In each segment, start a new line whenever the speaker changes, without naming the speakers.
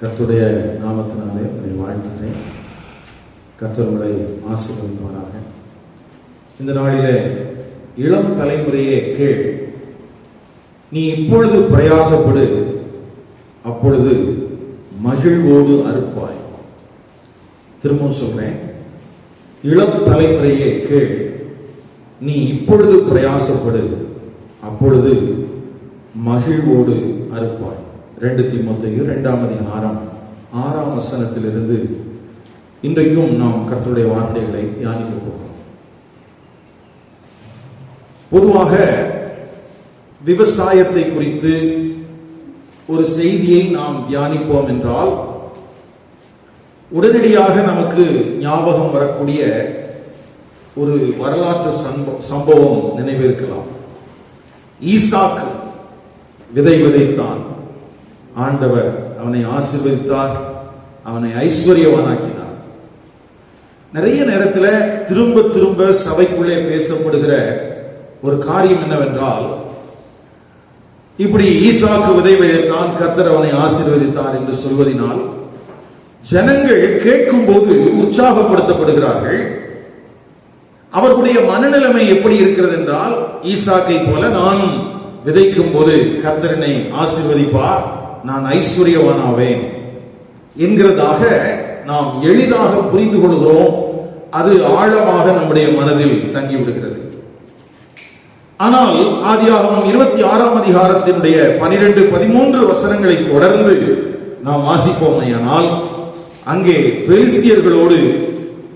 கர்த்தருடைய நாமத்தினாலே உங்களை வாழ்த்துகிறேன். கர்த்தர் உங்களை ஆசீர்வதிப்பாராக. இந்த நாளிலே இளம் தலைமுறையே கேள், நீ இப்பொழுது பிரயாசப்படு, அப்பொழுது மகிழ்வோடு அறுப்பாய். திரும்பவும் சொல்றேன், இளம் தலைமுறையே கேள், நீ இப்பொழுது பிரயாசப்படு, அப்பொழுது மகிழ்வோடு அறுப்பாய். 2 தீமோத்தேயு 2ஆம் அதிகாரம் 6ஆம் வசனத்திலிருந்து இன்றைக்கும் நாம் கர்த்தருடைய வார்த்தைகளை தியானிக்க போகிறோம். பொதுவாக விவசாயத்தை குறித்து ஒரு செய்தியை நாம் தியானிப்போம் என்றால் உடனடியாக நமக்கு ஞாபகம் வரக்கூடிய ஒரு வரலாற்று சம்பவம் நினைவிருக்கலாம். ஈசாக்கு விதை விதைத்தான், ஆண்டவர் அவனை ஆசீர்வதித்தார், அவனை ஐஸ்வர்யவானாக்கினார். நிறைய நேரத்தில் திரும்ப திரும்ப சபைக்குள்ளே பேசப்படுகிற ஒரு காரியம் என்னவென்றால், இப்படி ஈசாக்கு விதை விதைத்தான், கர்த்தர் அவனை ஆசீர்வதித்தார் என்று சொல்வதனால் ஜனங்கள் கேட்கும் போது உற்சாகப்படுத்தப்படுகிறார்கள். அவர்களுடைய மனநிலைமை எப்படி இருக்கிறது என்றால், ஈசாக்கை போல நானும் விதைக்கும் போது கர்த்தரனை ஆசீர்வதிப்பார், நான் ஐஸ்வர்யவானாவேன் என்கிறதாக நாம் எளிதாக புரிந்து கொள்கிறோம். அது ஆழமாக நம்முடைய மனதில் தங்கிவிடுகிறது. ஆனால் ஆதியாகமம் 26ஆம் அதிகாரத்தினுடைய 12-13 வசனங்களை தொடர்ந்து நாம் வாசிப்போமையானால், அங்கே பெலிஸ்தியர்களோடு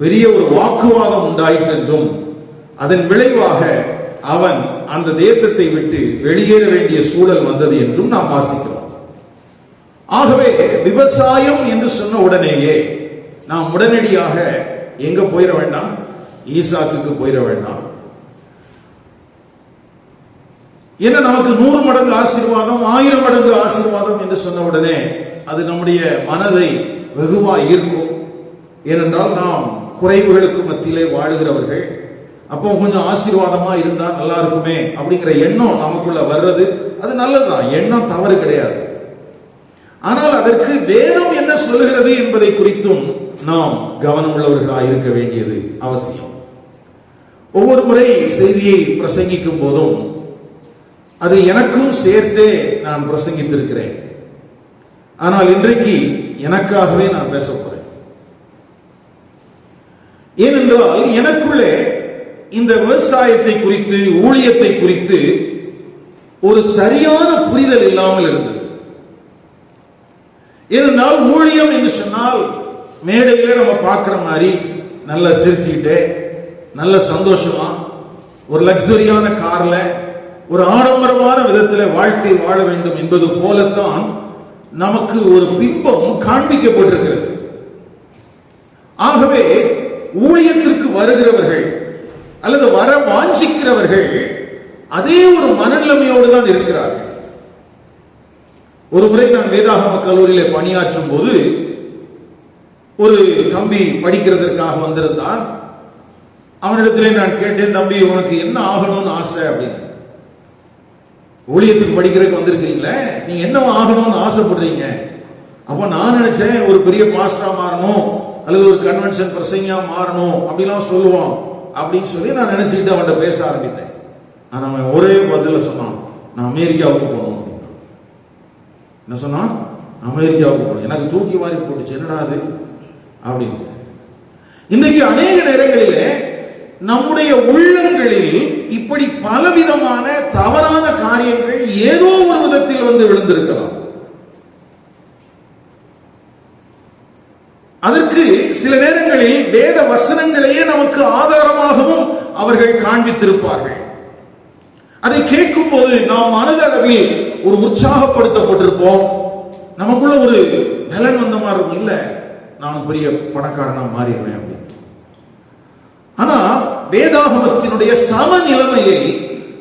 பெரிய ஒரு வாக்குவாதம் உண்டாயிற்று என்றும் அதன் விளைவாக அவன் அந்த தேசத்தை விட்டு வெளியேற வேண்டிய சூழல் வந்தது என்றும் நாம் வாசிக்கிறோம். ஆகவே விவசாயம் என்று சொன்ன உடனேயே நாம் உடனடியாக எங்க போயிட வேண்டாம், ஈசாக்குக்கு போயிட வேண்டாம். ஏன்னா நமக்கு 100 மடங்கு ஆசீர்வாதம், 1000 மடங்கு ஆசீர்வாதம் என்று சொன்ன உடனே அது நம்முடைய மனதை வெகுவா ஈர்க்கும். ஏனென்றால் நாம் குறைவுகளுக்கு மத்தியிலே வாழுகிறவர்கள். அப்போ கொஞ்சம் ஆசீர்வாதமா இருந்தா நல்லா இருக்குமே அப்படிங்கிற எண்ணம் நமக்குள்ள வர்றது அது நல்லதுதான், எண்ணம் தவறு கிடையாது. ஆனால் அதற்கு வேதம் என்ன சொல்லுகிறது என்பதை குறித்தும் நாம் கவனம் உள்ளவர்களாக இருக்க வேண்டியது அவசியம். ஒவ்வொரு முறை செய்தியை பிரசங்கிக்கும் போதும் அது எனக்கும் சேர்த்தே நான் பிரசங்கித்திருக்கிறேன். ஆனால் இன்றைக்கு எனக்காகவே நான் பேச போறேன். ஏனென்றால் எனக்குள்ளே இந்த விவசாயத்தை குறித்து, ஊழியத்தை குறித்து ஒரு சரியான புரிதல் இல்லாமல் இருந்தது. ஏனென்றால் ஊழியம் என்று சொன்னால் மேடையில நம்ம பார்க்கிற மாதிரி நல்ல சிரிச்சுக்கிட்டே, நல்ல சந்தோஷமா, ஒரு லக்ஸரியான கார்ல, ஒரு ஆடம்பரமான விதத்தில் வாழ்க்கை வாழ வேண்டும் என்பது போலத்தான் நமக்கு ஒரு பிம்பம் காண்பிக்கப்பட்டிருக்கிறது. ஆகவே ஊழியத்திற்கு வருகிறவர்கள் அல்லது வர வாஞ்சிக்கிறவர்கள் அதே ஒரு மனநிலைமையோடு தான் இருக்கிறார்கள். ஒரு முறை நான் வேதாகம கல்லூரியிலே பணியாற்றும் போது ஒரு தம்பி படிக்கிறதற்காக வந்திருந்தான். அவனிடத்திலே நான் கேட்டேன், தம்பி உனக்கு என்ன ஆகணும்னு ஆசை அப்படின்னு. ஊழியத்துக்கு படிக்கிறதுக்கு வந்திருக்கீங்களே, நீங்க என்ன ஆகணும்னு ஆசைப்படுறீங்க? அப்போ நான் நினைச்சேன் ஒரு பெரிய பாஸ்டரா மாறணும் அல்லது ஒரு கன்வென்ஷன் பிரசங்கியா மாறணும் அப்படிலாம் சொல்லுவான் அப்படின்னு சொல்லி நான் நினைச்சுக்கிட்டு அவன்கிட்ட பேச ஆரம்பித்தேன். ஆனா அவன் ஒரே பதில சொன்னான், நான் அமெரிக்காவுக்கு போகணும். என்ன சொன்னா? அமெரிக்காவுக்கு போகணும். எனக்கு தூக்கி வாரி போட்டுச்சு, என்னடா அது அப்படின்னு. இன்னைக்கு அநேக நேரங்களிலே நம்முடைய உள்ளங்களில் இப்படி பலவிதமான தவறான காரியங்கள் ஏதோ ஒரு விதத்தில் வந்து விழுந்திருக்கலாம். அதற்கு சில நேரங்களில் வேத வசனங்களையே நமக்கு ஆதாரமாகவும் அவர்கள் காண்பித்திருப்பார்கள். அதை கேட்கும் போது நாம் மனதளவில் ஒரு உற்சாகப்படுத்தப்பட்டிருப்போம். நமக்குள்ள ஒரு பலன் வந்த மாதிரி இருக்கும், இல்ல நான் பெரிய பணக்காரனா மாறிடுவேன் அப்படின்னு. ஆனா வேதாகமத்தினுடைய சமநிலைமையை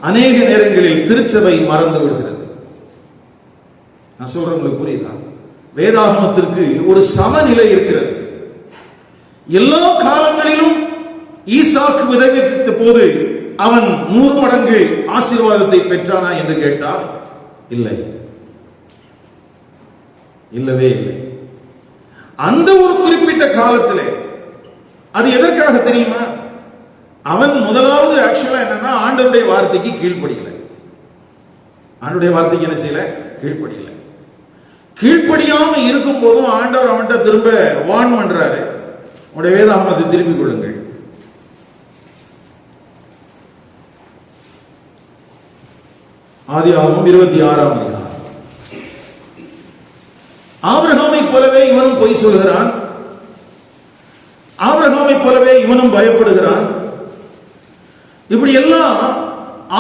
அநேக நேரங்களில் திருச்சபை மறந்து விடுகிறது. நான் சொல்றேன், உங்களுக்கு புரியுதா? வேதாகமத்திற்கு ஒரு சமநிலை இருக்கிறது. எல்லா காலங்களிலும் ஈசாக்கு விதை விதைத்த போது அவன் 100 மடங்கு ஆசீர்வாதத்தை பெற்றானா என்று கேட்டால் இல்லை, இல்லவே இல்லை. அந்த ஒரு குறிப்பிட்ட காலத்திலே அது எதற்காக தெரியுமா? அவன் முதலாவது ஆக்சுவலா என்னன்னா ஆண்டவருடைய வார்த்தைக்கு கீழ்ப்படியல. ஆண்டவருடைய வார்த்தைக்கு என்ன செய்யல? கீழ்ப்படியல. கீழ்ப்படியாம இருக்கும் போதும் ஆண்டவர் அவன்கிட்ட திரும்ப வார்ன் பண்றாரு, உடைய வேதாகமத்தை திருப்பிக் கொள்ளுங்கள். ஆதியாகமம் 26ஆம் அதிகாரம். ஆபிரகாமை போலவே இவனும் பொய் சொல்கிறான், ஆபிரகாமை போலவே இவனும் பயப்படுகிறான். இப்படி எல்லாம்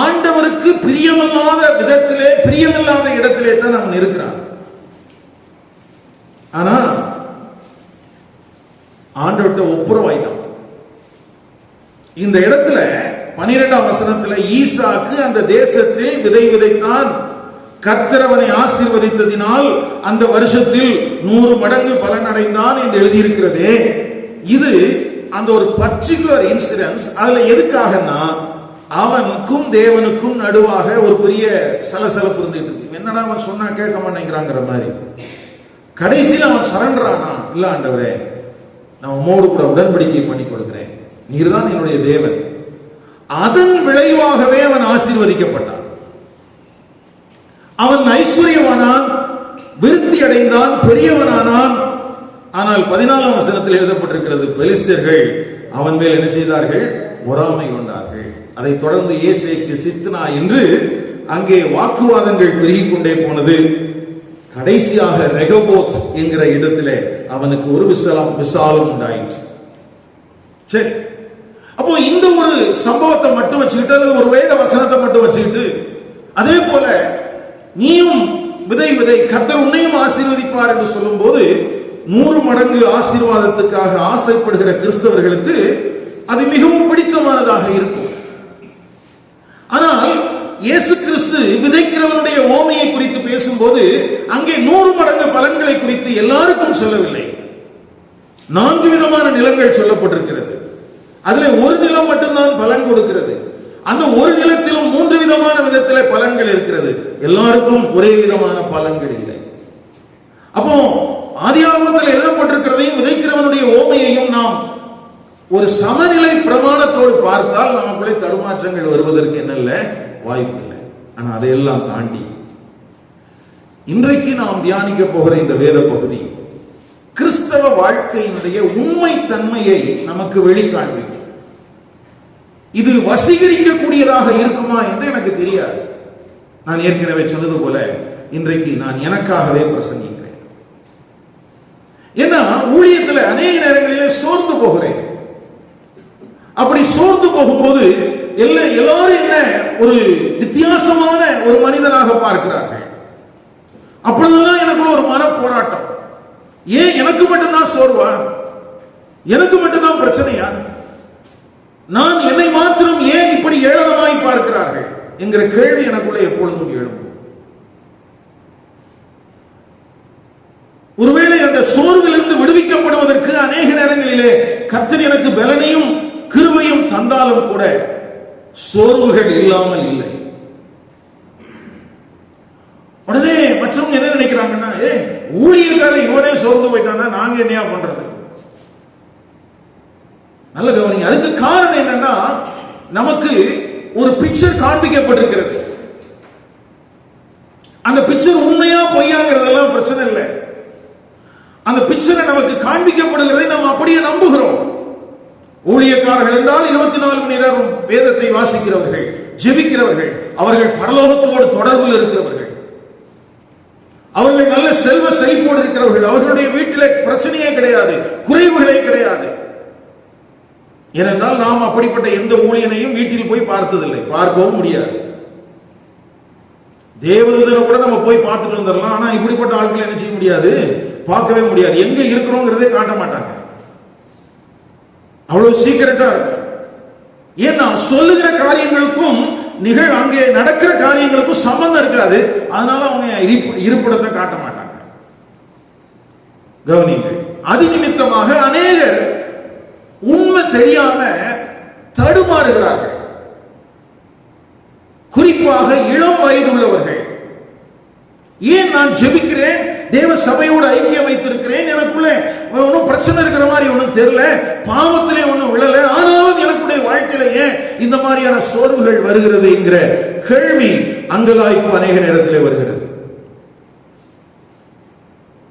ஆண்டவருக்கு பிரியமில்லாத விதத்திலே, பிரியமில்லாத இடத்திலே தான் அவன் இருக்கிறான். ஆனா ஆண்டவர்கிட்ட ஒப்புரவாயிட்டான். இந்த இடத்துல 12ஆம் வசனத்துல ஈசாக்கு அந்த தேசத்தில் விதை விதைத்தான், கர்த்தர் அவனை ஆசீர்வதித்ததினால் அந்த வருஷத்தில் 100 மடங்கு பலன் அடைந்தான் என்று எழுதியிருக்கிறதே. இது அந்த ஒரு பர்டிகுலர் இன்சிடென்ஸ். அதுல எதுக்காகனா அவனுக்கும் தேவனுக்கும் நடுவாக ஒரு பெரிய சலசலப்பு இருந்துட்டு இருக்கு. என்னடா அவன் சொன்னா கேட்க மாட்டேங்கிறாங்கிற மாதிரி. கடைசியில் அவன் சரண்டரானா, இல்ல ஆண்டவரே நான் உம்மோடு கூட உடன்படிக்கை பண்ணி கொடுக்கிறேன், நீர்தான் என்னுடைய தேவன். அதன் விளைவாகவே அவன் ஆசீர்வதிக்கப்பட்டான். அவன் ஐஸ்வர்யவானான், விருத்தி அடைந்தான், பெரியவனானான். ஆனால் 14ஆம் வசனத்தில் எழுதப்பட்டிருக்கிறது, பெலிஸ்தர்கள் அவன் மேல் என்ன செய்தார்கள்? பொறாமை கொண்டார்கள். அதை தொடர்ந்து ஏசேக்கு சித்னா என்று அங்கே வாக்குவாதங்கள் பெருகிக் கொண்டே போனது. கடைசியாக ரெகோபோத் என்கிற இடத்திலே அவனுக்கு ஒரு விசாலம் உண்டாயிற்று. சரி, அப்போ இந்த ஒரு சம்பவத்தை மட்டும் வச்சுக்கிட்டு, அல்லது ஒரு வேத வசனத்தை மட்டும் வச்சுக்கிட்டு, அதே போல நீயும் விதை விதை, கர்த்தர் உன்னையும் ஆசீர்வதிப்பார் என்று சொல்லும் போது 100 மடங்கு ஆசீர்வாதத்துக்காக ஆசைப்படுகிற கிறிஸ்தவர்களுக்கு அது மிகவும் பிடித்தமானதாக இருக்கும். ஆனால் இயேசு கிறிஸ்து விதைக்கிறவனுடைய ஓமையை குறித்து பேசும்போது அங்கே 100 மடங்கு பலன்களை குறித்து எல்லாருக்கும் சொல்லவில்லை. 4 விதமான நிலங்கள் சொல்லப்பட்டிருக்கிறது. அதுல ஒரு நிலம் மட்டும்தான் பலன் கொடுக்கிறது. அந்த ஒரு நிலத்திலும் 3 விதமான விதத்திலே பலன்கள் இருக்கிறது. எல்லாருக்கும் ஒரே விதமான பலன்கள் இல்லை. அப்போ ஆதியாகமத்தில் எழுதப்பட்டிருக்கிறதையும் விதைக்கிறவனுடைய ஓமையையும் நாம் ஒரு சமநிலை பிரமாணத்தோடு பார்த்தால் நமக்குள்ளே தடுமாற்றங்கள் வருவதற்கு என்னல்ல, வாய்ப்பு இல்லை. ஆனா அதையெல்லாம் தாண்டி இன்றைக்கு நாம் தியானிக்க போகிற இந்த வேத பகுதி கிறிஸ்தவ வாழ்க்கையினுடைய உண்மை தன்மையை நமக்கு வெளிக்காண்பிக்கும். இது வசீகரிக்கக்கூடியதாக இருக்குமா என்று எனக்கு தெரியாது. நான் ஏற்கனவே சொன்னது போல இன்றைக்கு நான் எனக்காகவே பிரசங்கிக்கிறேன். ஏன்னா ஊழியத்தில் அநேக நேரங்களிலே சோர்ந்து போகிறேன். அப்படி சோர்ந்து போகும்போது எல்லாரும் என்ன ஒரு வித்தியாசமான ஒரு மனிதனாக பார்க்கிறார்கள். அப்பொழுதுதான் எனக்குள்ள ஒரு மன போராட்டம். ஏன் எனக்கு மட்டும்தான் சோர்வா? எனக்கு மட்டும்தான் பிரச்சனையா? நான் என்னை மாத்திரம் ஏன் இப்படி ஏளனமாய் பார்க்கிறார்கள் என்கிற கேள்வி எனக்குள்ள எப்பொழுதும் எழும். ஒருவேளை அந்த சோர்விலிருந்து விடுவிக்கப்படுவதற்கு அநேக நேரங்களிலே கர்த்தர் எனக்கு பலனையும் கிருபையும் தந்தாலும் கூட சோர்வுகள் இல்லாமல் இல்லை. உடனே மற்றவங்க என்ன நினைக்கிறாங்கன்னா, ஊழியக்காரர் இவனே சோர்ந்து போயிட்டானா நாங்க என்னையா பண்றது? நல்ல கவனிங்க. அதுக்கு காரணம் என்னன்னா, நமக்கு ஒரு பிக்சர் காண்பிக்கப்பட்டிருக்கிறது. அந்த பிக்சர் உண்மையா பொய்யாங்கிறதெல்லாம் பிரச்சனை இல்லை. அந்த பிக்சரை நமக்கு காண்பிக்கப்படுகிறதை நாம் அப்படியே நம்புகிறோம். ஊழியக்காரர்கள் என்றால் 24 மணி நேரம் வேதத்தை வாசிக்கிறவர்கள், ஜெபிக்கிறவர்கள், அவர்கள் பரலோகத்தோடு தொடர்பில் இருக்கிறவர்கள், அவர்கள் நல்ல செல்வ செழிப்போடு இருக்கிறவர்கள், அவர்களுடைய வீட்டிலே பிரச்சனையே கிடையாது, குறைவுகளே கிடையாது. ஏனென்றால் நாம் அப்படிப்பட்ட எந்த ஊழியனையும் வீட்டில் போய் பார்த்ததில்லை, பார்க்கவும் முடியாது. தேவதூதனை கூட நம்ம போய் பார்த்துட்டு வந்துடலாம். ஆனா இப்படிப்பட்ட ஆட்களை என்ன செய்ய முடியாது? பார்க்கவே முடியாது. எங்க இருக்கிறோங்கிறதே காட்ட மாட்டாங்க. அவ்வளவு சீக்கிரட்டா இருக்கும். ஏன்னா சொல்லுகிற காரியங்களுக்கும் அங்கே நடக்கிற காரியங்களுக்கும் சம்பந்தம் இருக்காது. அதனால அவங்க இருப்பிடத்தை காட்ட மாட்டாங்க. கவனிங்கள். அது நிமித்தமாக அநேகர் உண்மை தெரியாம தடுமாறுகிறார்கள். குறிப்பாக இளம் வயது உள்ளவர்கள். ஏன் நான் ஜெபிக்கிறேன், தேவ சபையோடு ஐக்கியம் வைத்திருக்கிறேன், எனக்குள்ளே ஒன்றும் தெரியல, பாவத்திலே ஒன்றும் விழல, ஆனாலும் எனக்குடைய வாழ்க்கையில ஏன் இந்த மாதிரியான சோர்வுகள் வருகிறது என்கிற கேள்வி, அங்கலாய்ப்பு அநேக நேரத்திலே வருகிறது.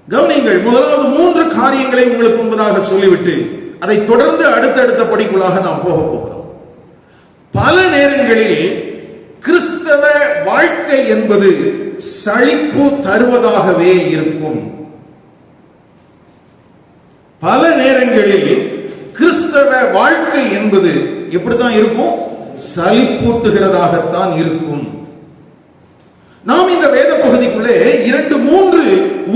கவனிங்கள், முதலாவது 3 காரியங்களை உங்களுக்கு முன்பதாக சொல்லிவிட்டு அதை தொடர்ந்து அடுத்தடுத்த படிக்குள்ளாக நாம் போக போகிறோம். பல நேரங்களில் கிறிஸ்தவ வாழ்க்கை என்பது சலிப்பு தருவதாகவே இருக்கும். பல நேரங்களில் கிறிஸ்தவ வாழ்க்கை என்பது எப்படித்தான் இருக்கும்? சலிப்பூட்டுகிறதாகத்தான் இருக்கும். நாம் இந்த வேத பகுதிக்குள்ளே 2-3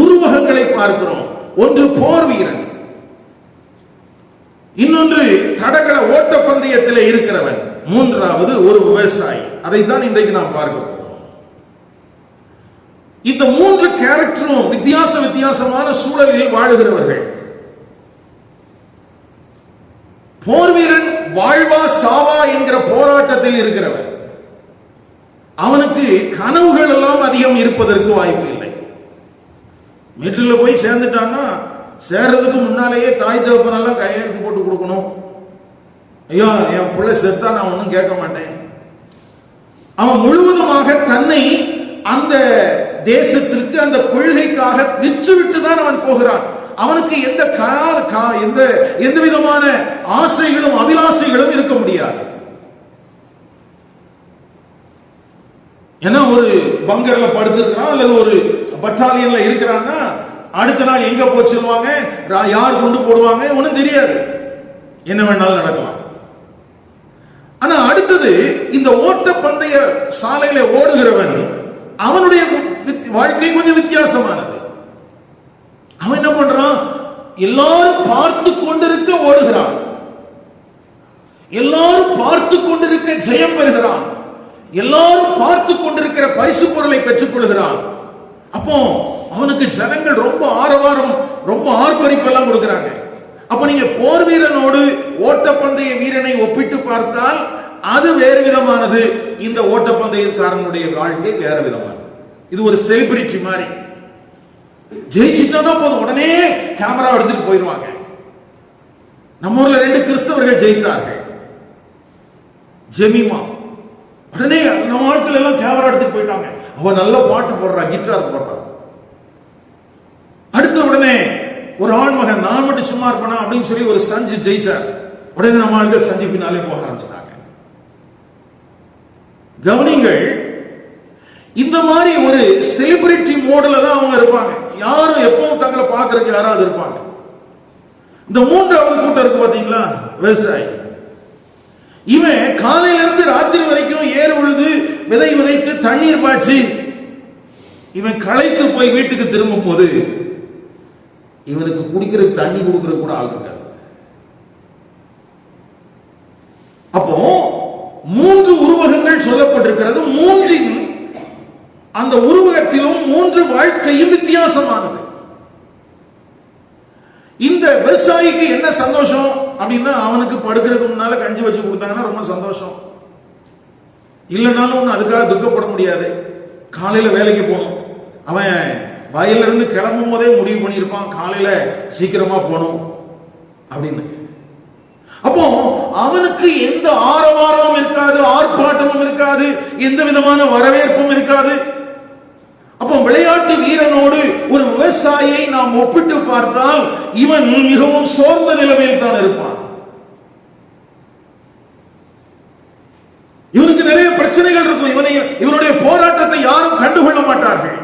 உருவகங்களை பார்க்கிறோம். ஒன்று போர் வீரன், இன்னொன்று தடகள ஓட்ட பந்தயத்தில் இருக்கிறவன், மூன்றாவது ஒரு விவசாயி. அதைத்தான் இன்றைக்கு நாம் பார்க்க போகிறோம். இந்த 3 கேரக்டரும் வித்தியாசமான சூழலில் வாழுகிறவர்கள். போர் வீரன் வாழ்வா சாவா என்கிற போராட்டத்தில் இருக்கிறவன். அவனுக்கு கனவுகள் எல்லாம் அதிகம் இருப்பதற்கு வாய்ப்பு இல்லை. மெட்ரில போய் சேர்ந்துட்டான்னா சேர்றதுக்கு முன்னாலேயே தாய் தகப்பனெல்லாம் கையெழுத்து போட்டு கொடுக்கணும். ஐயோ, என் பிள்ளை செத்தா நான் ஒன்றும் கேட்க மாட்டேன். அவன் முழுவதுமாக தன்னை அந்த தேசத்திற்கு, அந்த கொள்கைக்காக விற்றுவிட்டு தான் அவன் போகிறான். அவனுக்கு எந்த விதமான ஆசைகளும் அபிலாசைகளும் இருக்க முடியாது. ஏன்னா ஒரு பங்கர்ல படுத்திருக்கிறான் அல்லது ஒரு பட்டாலியன்ல இருக்கிறான்னா அடுத்த நாள் எங்க போச்சிருவாங்க, யார் கொண்டு போடுவாங்க ஒன்னும் தெரியாது, என்ன வேணாலும் நடக்கலாம். ஆனா அடுத்தது இந்த ஓட்ட பந்தய சாலையில ஓடுகிறவன், அவனுடைய வாழ்க்கை கொஞ்சம் வித்தியாசமானது. அவன் என்ன பண்றான்? எல்லாரும் பார்த்து கொண்டிருக்க ஓடுகிறான், எல்லாரும் பார்த்து கொண்டிருக்க ஜெயம் பெறுகிறான், எல்லாரும் பார்த்து கொண்டிருக்கிற பரிசு பொருளை பெற்றுக் கொள்கிறான். அப்போ அவனுக்கு ஜனங்கள் ரொம்ப ஆரவாரம், ரொம்ப ஆர்ப்பரிப்பெல்லாம் கொடுக்கிறாங்க. அப்ப நீங்க போர் வீரனோடு ஓட்டப்பந்தய வீரனை ஒப்பிட்டு பார்த்தால் அது வேறு விதமானது, இந்த ஓட்டப்பந்தயக்காரனுடைய வாழ்க்கை வேற விதமானது. இது ஒரு செலிபிரிட்டி மாதிரி. ஜெயிச்சுட்டானா போதும், உடனே கேமரா எடுத்துட்டு போயிருவாங்க. நம்ம ஊர்ல 2 கிறிஸ்தவர்கள் ஜெயித்தார்கள். ஜெமிமா உடனே நம்ம ஆட்கள் எல்லாம் கேமரா எடுத்துட்டு போயிட்டாங்க. அவன் நல்ல பாட்டு போடுறா, கிட்டார் போடுறா. அடுத்த உடனே ஒரு ஆண் மகன், நான் மட்டும் சும்மா இருப்பேனா அப்படின்னு சொல்லி ஒரு சஞ்சு ஜெயிச்சார். உடனே நம்ம ஆட்கள் சஞ்சு பின்னாலே போக ஆரம்பிச்சிட்டாங்க. கவனிங்கள், இந்த மாதிரி ஒரு செலிபிரிட்டி மோடல தான் அவங்க இருப்பாங்க. யாரும் எப்பவும் தங்களை பார்க்கறதுக்கு யாராவது இருப்பாங்க. இந்த 3வது கூட்டம் இருக்கு பாத்தீங்களா, விவசாயி. இவன் காலையில இருந்து ராத்திரி வரைக்கும் ஏறு உழுது, விதை விதைத்து, தண்ணீர் பாய்ச்சி, இவன் களைத்து போய் வீட்டுக்கு திரும்பும் போது இவனுக்கு குடிக்கிறதுக்கு தண்ணி கொடுக்கறது கூட ஆள் இருக்காது. அப்போ 3 உருவகங்கள் சொல்லப்பட்டிருக்கிறது. 3 அந்த உருவகத்திலும் 3 வாழ்க்கையும் வித்தியாசமானது. இந்த விவசாயிக்கு என்ன சந்தோஷம் அப்படின்னா, அவனுக்கு படுக்கிறதுக்கு முன்னால கஞ்சி வச்சு கொடுத்தாங்கன்னா ரொம்ப சந்தோஷம். இல்லைனாலும் ஒண்ணு அதுக்காக துக்கப்பட முடியாது. காலையில வேலைக்கு போகணும், அவன் வயல்ல இருந்து கிளம்பும் போதே முடிவு பண்ணியிருப்பான் காலையில சீக்கிரமா போகணும் அப்படின்னு. அப்போ அவனுக்கு எந்த ஆரவாரமும் இருக்காது, ஆர்ப்பாட்டமும் இருக்காது, எந்த விதமான வரவேற்பும் இருக்காது. அப்போ விளையாட்டு வீரனோடு ஒரு விவசாயியை நாம் ஒப்பிட்டு பார்த்தால் இவன் மிகவும் சோர்ந்த நிலைமையில் தான் இருப்பான். இவனுக்கு நிறைய பிரச்சனைகள் இருக்கும். இவனுடைய போராட்டத்தை யாரும் கண்டுகொள்ள மாட்டார்கள்.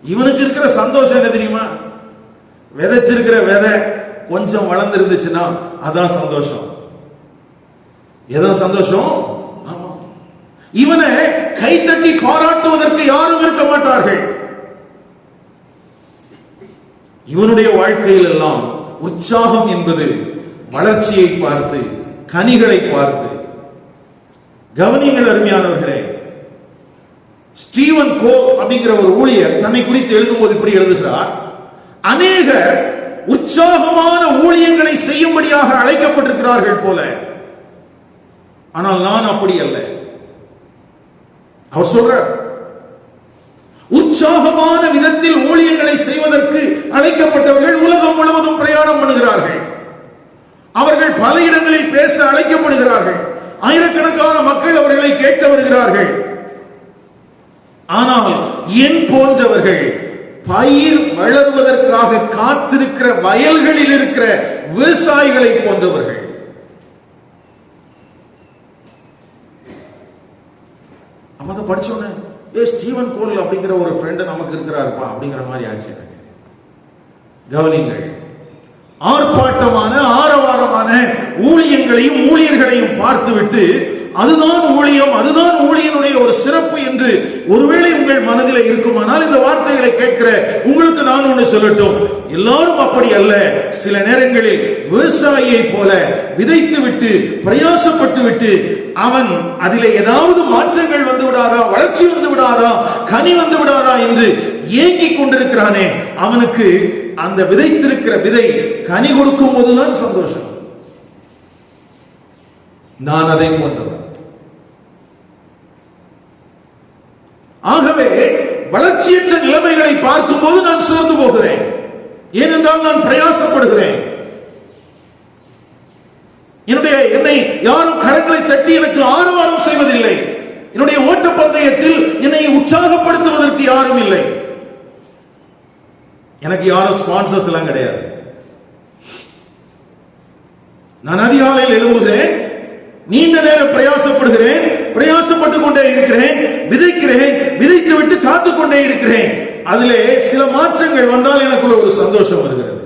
இவனுக்கு இருக்கிற சந்தோஷம் என்ன தெரியுமா? விதைச்சிருக்கிற விதை கொஞ்சம் வளர்ந்து இருந்துச்சுன்னா அதான் சந்தோஷம். எதான் சந்தோஷம்? இவனை கைத்தட்டி பாராட்டுவதற்கு யாரும் இருக்க மாட்டார்கள். இவனுடைய வாழ்க்கையில் எல்லாம் உற்சாகம் என்பது வளர்ச்சியை பார்த்து, கனிகளை பார்த்து. கவனிங்கள் அருமையானவர்களே, ஸ்டீவன் கோ அப்படிங்கிற ஒரு ஊழியர் தன்னை குறித்து எழுதும்போது இப்படி எழுதுகிறார்: அநேகர் உற்சாகமான ஊழியங்களை செய்யும்படியாக அழைக்கப்பட்டிருக்கிறார்கள் போல, ஆனால் நான் அப்படி அல்ல. அவர் சொல்றார், உற்சாகமான விதத்தில் ஊழியங்களை செய்வதற்கு அழைக்கப்பட்டவர்கள் உலகம் முழுவதும் பிரயாணம் பண்ணுகிறார்கள். இருப்பார்கள். ஆனால் என் போன்றவர்கள் பயிர் வளர்வதற்காக காத்திருக்கிற வயல்களில் இருக்கிற விவசாயிகளை போன்றவர்கள். அதை படிச்சோன்னே ஸ்டீவன் கோல் அப்படிங்கிற ஒரு ஃப்ரெண்ட் நமக்கு இருக்கிறாருப்பா அப்படிங்கிற மாதிரி ஆச்சு எனக்கு. கவனிங்கள், ஆர்ப்பாட்டமான ஆரவாரமான ஊழியங்களையும் ஊழியர்களையும் பார்த்துவிட்டு அதுதான் ஊழியம், அதுதான் ஊழியனுடைய ஒரு சிறப்பு என்று ஒருவேளை உங்கள் மனதில் இருக்குமானால் இந்த வார்த்தைகளை கேட்கிற உங்களுக்கு நான் ஒன்று சொல்லட்டும், எல்லாரும் அப்படி அல்ல. சில நேரங்களில் விவசாயியை போல விதைத்து விட்டு பிரயாசப்பட்டு விட்டு அவன் அதிலே ஏதாவது மாற்றங்கள் வந்து விடாதா, வளர்ச்சி வந்து விடாதா, கனி வந்து விடாதா என்று ஏங்கிக் கொண்டிருக்கிறானே, அவனுக்கு அந்த விதைத்திருக்கிற விதை கனி கொடுக்கும் போதுதான் சந்தோஷம். நான் அதை போன்றவர். ஆகவே வளர்ச்சியற்ற நிலைமைகளை பார்க்கும் போது நான் சோர்ந்து போகிறேன். ஏனென்றால் நான் பிரயாசப்படுகிறேன். என்னை யாரும் கரங்களை தட்டி எனக்கு ஆரவாரம் செய்வதில்லை. என்னுடைய ஓட்டப்பந்தயத்தில் என்னை உற்சாகப்படுத்துவதற்கு யாரும் இல்லை. எனக்கு யாரும் ஸ்பான்சர்ஸ் எல்லாம் கிடையாது. நான் அதிகாலையில் எழும்புகிறேன், நீண்ட நேரம் பிரயாசப்படுகிறேன், பிரயாசப்பட்டுக் கொண்டே இருக்கிறேன், விதைக்கிறேன், விதைத்து விட்டு காத்துக்கொண்டே இருக்கிறேன். அதிலே சில மாற்றங்கள் வந்தால் எனக்குள்ள ஒரு சந்தோஷம் வருகிறது.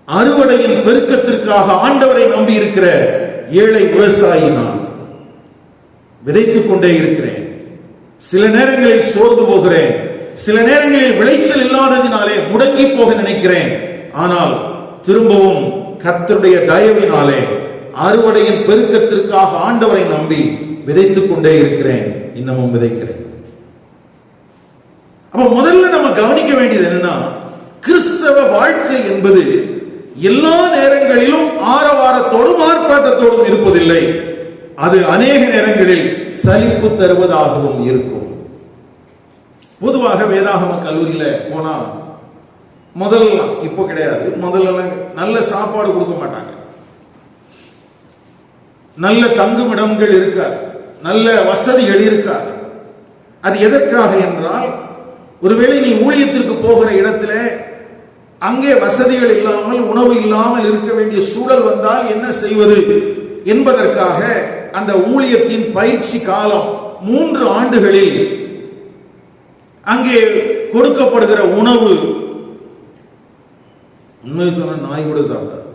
அறுவடையின் பெருக்கத்திற்காக ஆண்டவரை நம்பி இருக்கிற ஏழை விவசாயி நான் விதைத்துக் கொண்டே இருக்கிறேன். சில நேரங்களில் சோர்ந்து போகிறேன், சில நேரங்களில் விளைச்சல் இல்லாததினாலே முடங்கி போக நினைக்கிறேன். ஆனால் திரும்பவும் கர்த்தருடைய தயவினாலே அறுவடையின் பெருக்கத்திற்காக ஆண்டவரை நம்பி விதைத்துக் கொண்டே இருக்கிறேன், இன்னமும் விதைக்கிறேன். அப்ப முதல்ல நம்ம கவனிக்க வேண்டியது என்னன்னா, கிறிஸ்தவ வாழ்க்கை என்பது எல்லா நேரங்களிலும் ஆரவாரத்தோடும் ஆர்ப்பாட்டத்தோடும் இருப்பதில்லை. அது அநேக நேரங்களில் சலிப்பு தருவதாகவும் இருக்கும். பொதுவாக வேதாகம கல்லூரியில போனா முதல்ல, இப்போ கிடையாது, முதல்ல நல்ல சாப்பாடு கொடுக்க மாட்டாங்க, நல்ல தங்குமிடங்கள் இருக்காது, நல்ல வசதிகள் இருக்காது. அது எதற்காக என்றால், ஒருவேளை நீ ஊழியத்திற்கு போகிற இடத்துல அங்கே வசதிகள் இல்லாமல் உணவு இல்லாமல் இருக்க வேண்டிய சூழல் வந்தால் என்ன செய்வது என்பதற்காக அந்த ஊழியத்தின் பயிற்சி காலம் 3 ஆண்டுகளில் அங்கே கொடுக்கப்படுகிற உணவு, உண்மை சொன்ன நாய் கூட சாப்பிடாது.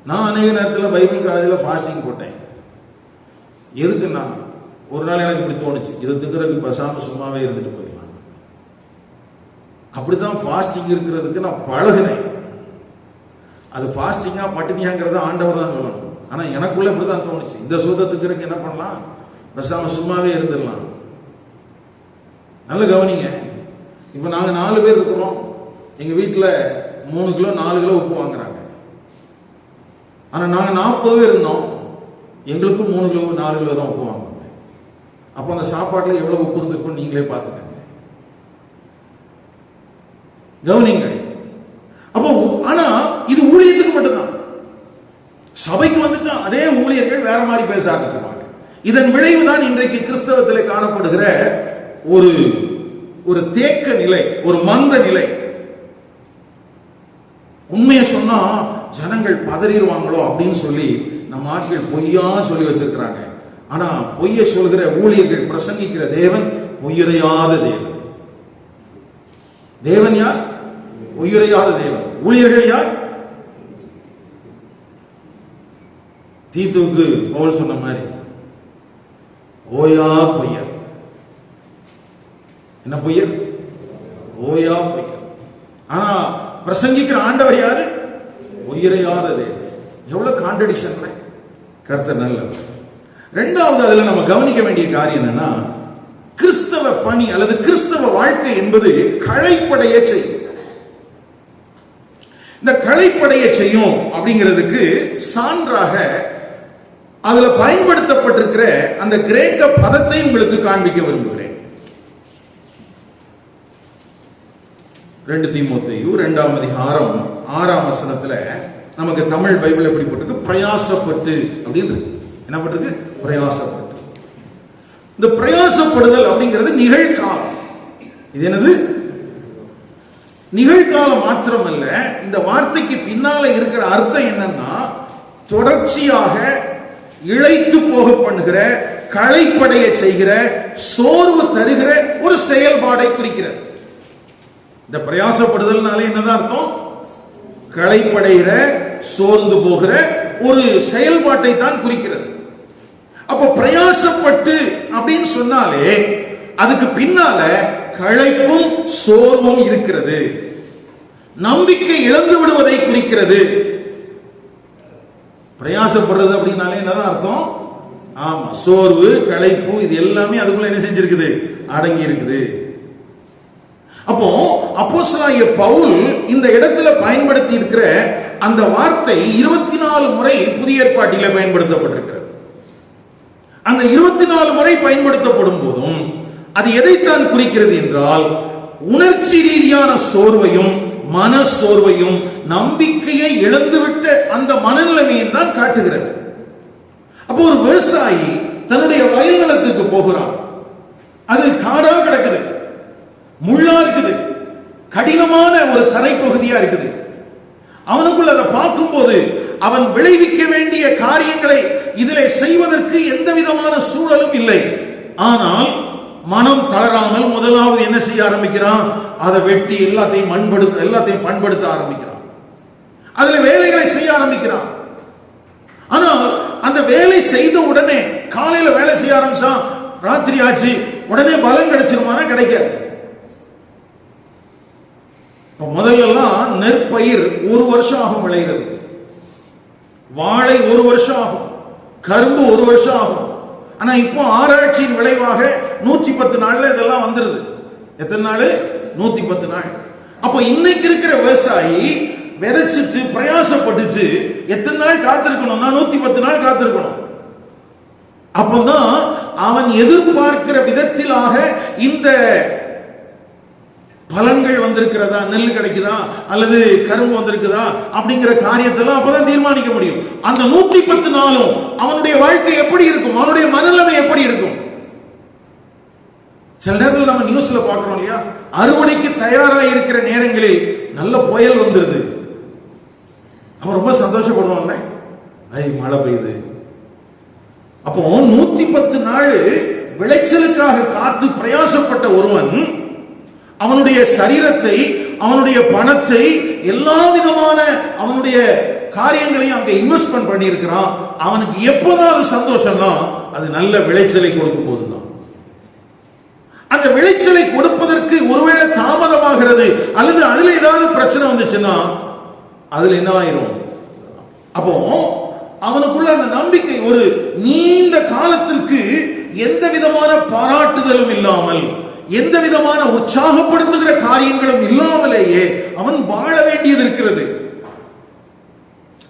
நான் அநேக நேரத்தில் பைபிள் காலேஜில் ஃபாஸ்டிங் போட்டேன். எதுக்குன்னா, ஒரு நாள் எனக்கு இப்படி தோணுச்சு, இதை திக்கிறதுக்கு பசாம சும்மாவே இருந்துட்டு போயிடலாம். அப்படித்தான் ஃபாஸ்டிங் இருக்கிறதுக்கு நான் பழகினேன். அது ஃபாஸ்டிங்கா பட்டினியாங்கிறத ஆண்டவர் தான் சொல்லணும். ஆனா எனக்குள்ள இப்படிதான் தோணுச்சு, இந்த சூதத்துக்கு என்ன பண்ணலாம், பசாம சும்மாவே இருந்துடலாம். நல்ல கவனிங்க, இப்ப நாங்க 4 பேர் இருக்கிறோம். எங்க வீட்டுல 3 கிலோ 4 கிலோ உப்பு வாங்குறாங்க. ஆனா நாங்க 40 பேர் இருந்தோம், எங்களுக்கும் 3 கிலோ 4 கிலோ தான் உப்பு வாங்குவாங்க. அப்ப அந்த சாப்பாட்டுல எவ்வளவு உப்பு இருந்திருக்கும் நீங்களே பார்த்துக்கங்க. கவனிங்கள். அப்போ ஆனா இது ஊழியத்துக்கு மட்டும்தான். சபைக்கு வந்துட்டு அதே ஊழியர்கள் வேற மாதிரி பேச ஆரம்பிச்சிருவாங்க. இதன் விளைவுதான் இன்றைக்கு கிறிஸ்தவத்தில் காணப்படுகிற ஒரு தேக்க நிலை, ஒரு மந்த நிலை. உண்மையை சொன்னா ஜனங்கள் பதறிடுவாங்களோ அப்படின்னு சொல்லி நம்ம ஆட்கள் பொய்யா சொல்லி வச்சிருக்கிறாங்க. ஆனா பொய்ய சொல்கிற ஊழியர்கள், பிரசங்கிக்கிற தேவன் பொய்யுரையாத தேவன். தேவன் யார்? பொய்யுரையாத தேவன். ஊழியர்கள் யார்? தீத்துவுக்கு பவுல் சொன்ன மாதிரி ஓயா பொய்யர். என்ன பொய்யர்? ஓயா பொய்யர். ஆனா பிரசங்கிக்கிற ஆண்டவர் யாரு? பொய்யுரையாத தேவன். எவ்வளவு கான்ட்ரடிக்ஷன்! கர்த்தர் நல்லவர். இரண்டாவது அதுல நம்ம கவனிக்க வேண்டிய காரியம் என்னன்னா, கிறிஸ்தவ பணி அல்லது கிறிஸ்தவ வாழ்க்கை என்பது களைப்படைய செய்யும். இந்த களைப்படைய செய்யும் அப்படிங்கிறதுக்கு சான்றாக அதுல பயன்படுத்தப்பட்டிருக்கிற அந்த கிரேக்க பதத்தை உங்களுக்கு காண்பிக்க விரும்புகிறேன். 2 தீமோத்தேயு 2ஆம் அதிகாரம் 6ஆம் வசனத்துல நமக்கு தமிழ் பைபிள் எப்படி போட்டிருக்கு? பிரயாசப்பட்டு அப்படின்னு என்ன பண்றது? பிரயாசப்பட்டு. இந்த பிரயாசப்படுதல் அப்படிங்கிறது நிகழ்காலம். இது என்னது? நிகழ்காலம் மாத்திரமல்ல, இந்த வார்த்தைக்கு பின்னால இருக்கிற அர்த்தம் என்னன்னா, தொடர்ச்சியாக இழைத்து போக பண்ணுகிற, களைப்படைய செய்கிற, சோர்வு தருகிற ஒரு செயல்பாடை குறிக்கிறது. இந்த பிரயாசப்படுதல்னாலே என்னதான் அர்த்தம்? களைப்படைகிற, சோர்ந்து போகிற ஒரு செயல்பாட்டை தான் குறிக்கிறது. அப்ப பிரயாசப்பட்டு அப்படின்னு சொன்னாலே அதுக்கு பின்னால களைப்பும் சோர்வும் இருக்கிறது. நம்பிக்கை இழந்து விடுவதை குறிக்கிறது. பிரயாசப்படுறது அப்படின்னாலே என்னதான் அர்த்தம்? ஆமா, சோர்வு, களைப்பு, இது எல்லாமே அதுக்குள்ள என்ன செஞ்சிருக்குது? அடங்கி இருக்குது. அப்போ அப்போஸ்தலனாகிய பவுல் இந்த இடத்துல பயன்படுத்தி இருக்கிற அந்த வார்த்தை 24 முறை புதிய ஏற்பாட்டிலே பயன்படுத்தப்பட்டிருக்கிறது. அந்த 24 முறை பயன்படுத்தப்படும் போதும் அது எதைத்தான் குறிக்கிறது என்றால், உணர்ச்சி ரீதியான சோர்வையும் மன சோர்வையும் நம்பிக்கையை இழந்துவிட்ட அந்த மனநிலைமையும் தான் காட்டுகிறது. அப்போ ஒரு விவசாயி தன்னுடைய வயல் நிலத்துக்கு போகிறான். அது காடா கிடக்குது, முள்ளா இருக்குது, கடினமான ஒரு தரைப்பகுதியா இருக்குது. அவனுக்குள்ள அதை பார்க்கும்போது அவன் விளைவிக்க வேண்டிய காரியங்களை இதிலே செய்வதற்கு எந்த விதமான சூழலும் இல்லை. ஆனால் மனம் தளராமல் முதலாவது என்ன செய்ய ஆரம்பிக்கிறான்? அதை வெட்டி எல்லாத்தையும் பண்படுத்த ஆரம்பிக்கிறான். அதுல வேலைகளை செய்ய ஆரம்பிக்கிறான். ஆனால் அந்த வேலை செய்த உடனே, காலையில வேலை செய்ய ஆரம்பிச்சா ராத்திரி ஆச்சு, உடனே பலன் கிடைச்சிருமானா? கிடைக்காது. முதல்ல எல்லாம் நெற்பயிர் 1 வருஷம் ஆகும் விளைகிறது, வாழை 1 வருஷம் ஆகும், கரும்பு 1 வருஷம் ஆகும். ஆனா இப்போ ஆராய்ச்சியின் விளைவாக 110 நாள்ல இதெல்லாம் வந்துருது. எத்தனை நாள்? 110 நாள். அப்ப இன்னைக்கு இருக்கிற விவசாயி விதைச்சிட்டு பிரயாசப்பட்டுட்டு எத்தனை நாள் காத்திருக்கணும்னா 110 நாள் காத்திருக்கணும். அப்பதான் அவன் எதிர்பார்க்கிற விதத்திலாக இந்த பலன்கள் வந்திருக்கிறதா, நெல் கிடைக்குதா அல்லது கரும்பு வந்திருக்குதா அப்படிங்கிற காரியத்தெல்லாம் அப்பதான் தீர்மானிக்க முடியும். அந்த 110 நாளும் அவனுடைய வாழ்க்கை எப்படி இருக்கும்? அவனுடைய மனநிலைமை எப்படி இருக்கும்? சில நேரத்தில் நம்ம நியூஸ்ல பார்க்கிறோம் இல்லையா, அறுவடைக்கு தயாராக இருக்கிற நேரங்களில் நல்ல புயல் வந்துருது. அவன் ரொம்ப சந்தோஷப்படுவான், மழை பெய்யுது. அப்போ 110 நாள் விளைச்சலுக்காக காத்து பிரயாசப்பட்ட ஒருவன் அவனுடைய சரீரத்தை, அவனுடைய பணத்தை, எல்லா விதமான அவனுடைய காரியங்களையும் அங்க இன்வெஸ்ட்மெண்ட் பண்ணி இருக்கிறான். அவனுக்கு எப்போதாவது சந்தோஷம்னா அது நல்ல விளைச்சலை கொடுக்கும் போதுதான். அந்த விளைச்சலை கொடுப்பதற்கு ஒருவேளை தாமதமாகிறது அல்லது அதுல ஏதாவது பிரச்சனை வந்துச்சுன்னா அதுல என்ன ஆயிரும்? அப்போ அவனுக்குள்ள அந்த நம்பிக்கை ஒரு நீண்ட காலத்திற்கு எந்த விதமான பாராட்டுதலும் இல்லாமல், எந்த விதமான உற்சாகப்படுத்துகிற காரியங்களும் இல்லாமலேயே அவன் வாழ வேண்டியது இருக்கிறது.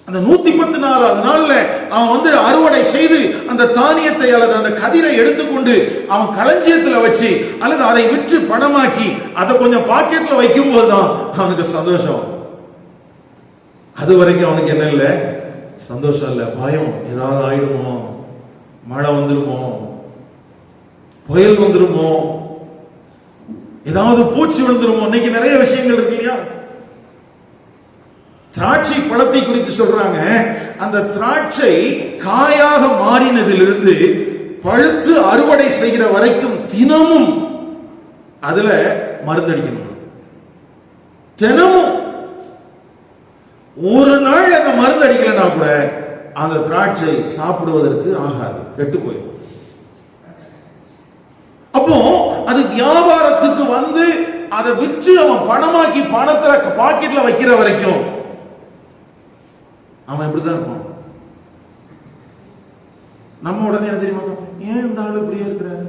அந்த 110 நாள்ல அவன் அறுவடை செய்து அந்த தானியத்தை அல்லது அந்த கதிரை எடுத்துக்கொண்டு அவன் களஞ்சியத்தில் வச்சு அல்லது அதை விற்று பணமாக்கி அதை கொஞ்சம் பாக்கெட்ல வைக்கும் போதுதான் அவனுக்கு சந்தோஷம். அது வரைக்கும் அவனுக்கு என்ன இல்லை? சந்தோஷம் இல்லை, பயம். ஏதாவது ஆயிடுமோ, மழை வந்துருமோ, புயல் வந்துருமோ, ஏதாவது பூச்சி விழுந்துருமோ. இன்னைக்கு நிறைய விஷயங்கள் இருக்கு இல்லையா? திராட்சை பழத்தை குறித்து சொல்றாங்க, அந்த திராட்சை காயாக மாறினதிலிருந்து பழுத்து அறுவடை செய்கிற வரைக்கும் தினமும் அதுல மருந்தடிக்கணும். தினமும் ஒரு நாள் அந்த மருந்து அடிக்கலன்னா கூட அந்த திராட்சை சாப்பிடுவதற்கு ஆகாது, கெட்டு போயிடும். அப்போ அது வியாபாரத்துக்கு அதை விற்று அவன் பணமாக்கி பணத்துல பாக்கெட்ல வைக்கிற வரைக்கும் அவன் எப்படிதான் இருப்பான். நம்ம உடனே என்ன தெரியுமா, ஏன் இந்த ஆளு இப்படியே இருக்கிறாரு?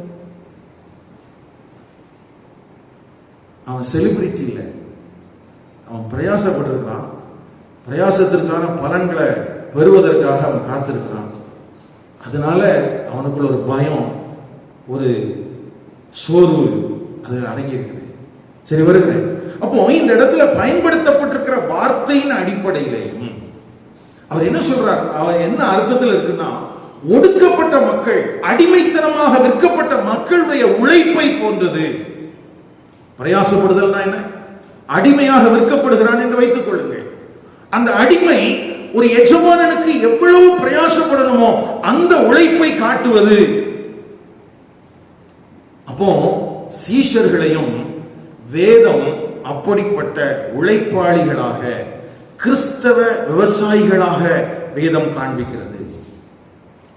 அவன் செலிபிரிட்டி இல்லை, அவன் பிரயாசப்பட்டிருக்கிறான். பிரயாசத்திற்கான பலன்களை பெறுவதற்காக அவன் காத்திருக்கிறான். அதனால அவனுக்குள்ள ஒரு பயம், ஒரு சோர்வு அது அடங்கி இருக்குது. சரி, வருகிறேன். அப்போ இந்த இடத்துல பயன்படுத்தப்பட்டிருக்கிற வார்த்தையின் அடிப்படையிலேயும் அவர் என்ன சொல்றார், அவர் என்ன அர்த்தத்தில் இருக்குன்னா, ஒடுக்கப்பட்ட மக்கள், அடிமைத்தனமாக விற்கப்பட்ட மக்களுடைய உழைப்பை போன்றது. பிரயாசப்படுதல்னா என்ன? அடிமையாக விற்கப்படுகிறான் என்று வைத்துக் கொள்ளுங்கள். அந்த அடிமை ஒரு எஜமானனுக்கு எவ்வளவு பிரயாசப்படணுமோ அந்த உழைப்பை காட்டுவது. அப்போ சீஷர்களையும் வேதம் அப்படிப்பட்ட உழைப்பாளிகளாக, கிறிஸ்தவ விவசாயிகளாக வேதம் காண்பிக்கிறது.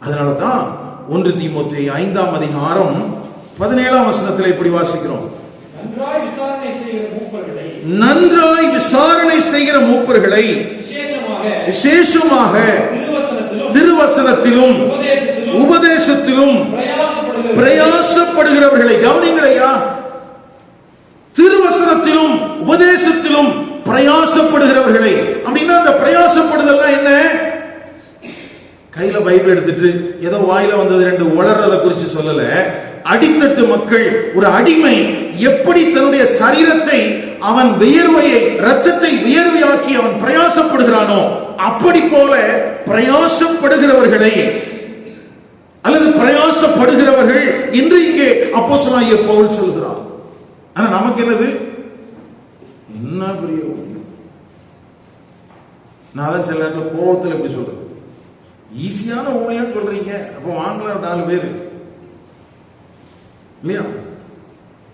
அதனாலதான் 1 தீமோத்தேயு 5ஆம் அதிகாரம் 17ஆம் வசனத்தில் இப்படி வாசிக்கிறோம், நன்றாய் விசாரணை செய்கிற மூப்பர்களை விசேஷமாக திருவசனத்திலும் உபதேசத்திலும் பிரயாசப்படுகிறவர்களை. கவனிங்களையா, திருவசனத்திலும் உபதேசத்திலும் பிரயாசப்படுகிறவர்களை. அப்படின்னா அந்த பிரயாசப்படுதல்னா என்ன? கையில பைபிள் எடுத்துட்டு ஏதோ வாயில வந்தது 2 உளறத குறித்து சொல்லல. அடித்தட்டு மக்கள், ஒரு அடிமை எப்படி தன்னுடைய சரீரத்தை, அவன் வியர்வையை, ரத்தத்தை வியர்வையாக்கி அவன் பிரயாசப்படுகிறானோ அப்படி போல பிரயாசப்படுகிறவர்களை அல்லது பிரயாசப்படுகிறவர்கள் என்று இங்கே அப்போஸ்தலனாகிய பவுல் சொல்கிறார். ஆனா நமக்கு என்னது? என்ன பெரிய, நான் தான் சில நேரத்தில் கோபத்தில் எப்படி சொல்றது, ஈஸியான ஊழியம் சொல்றீங்க, அப்போ வாங்கலாம் 4 பேர் இல்லையா?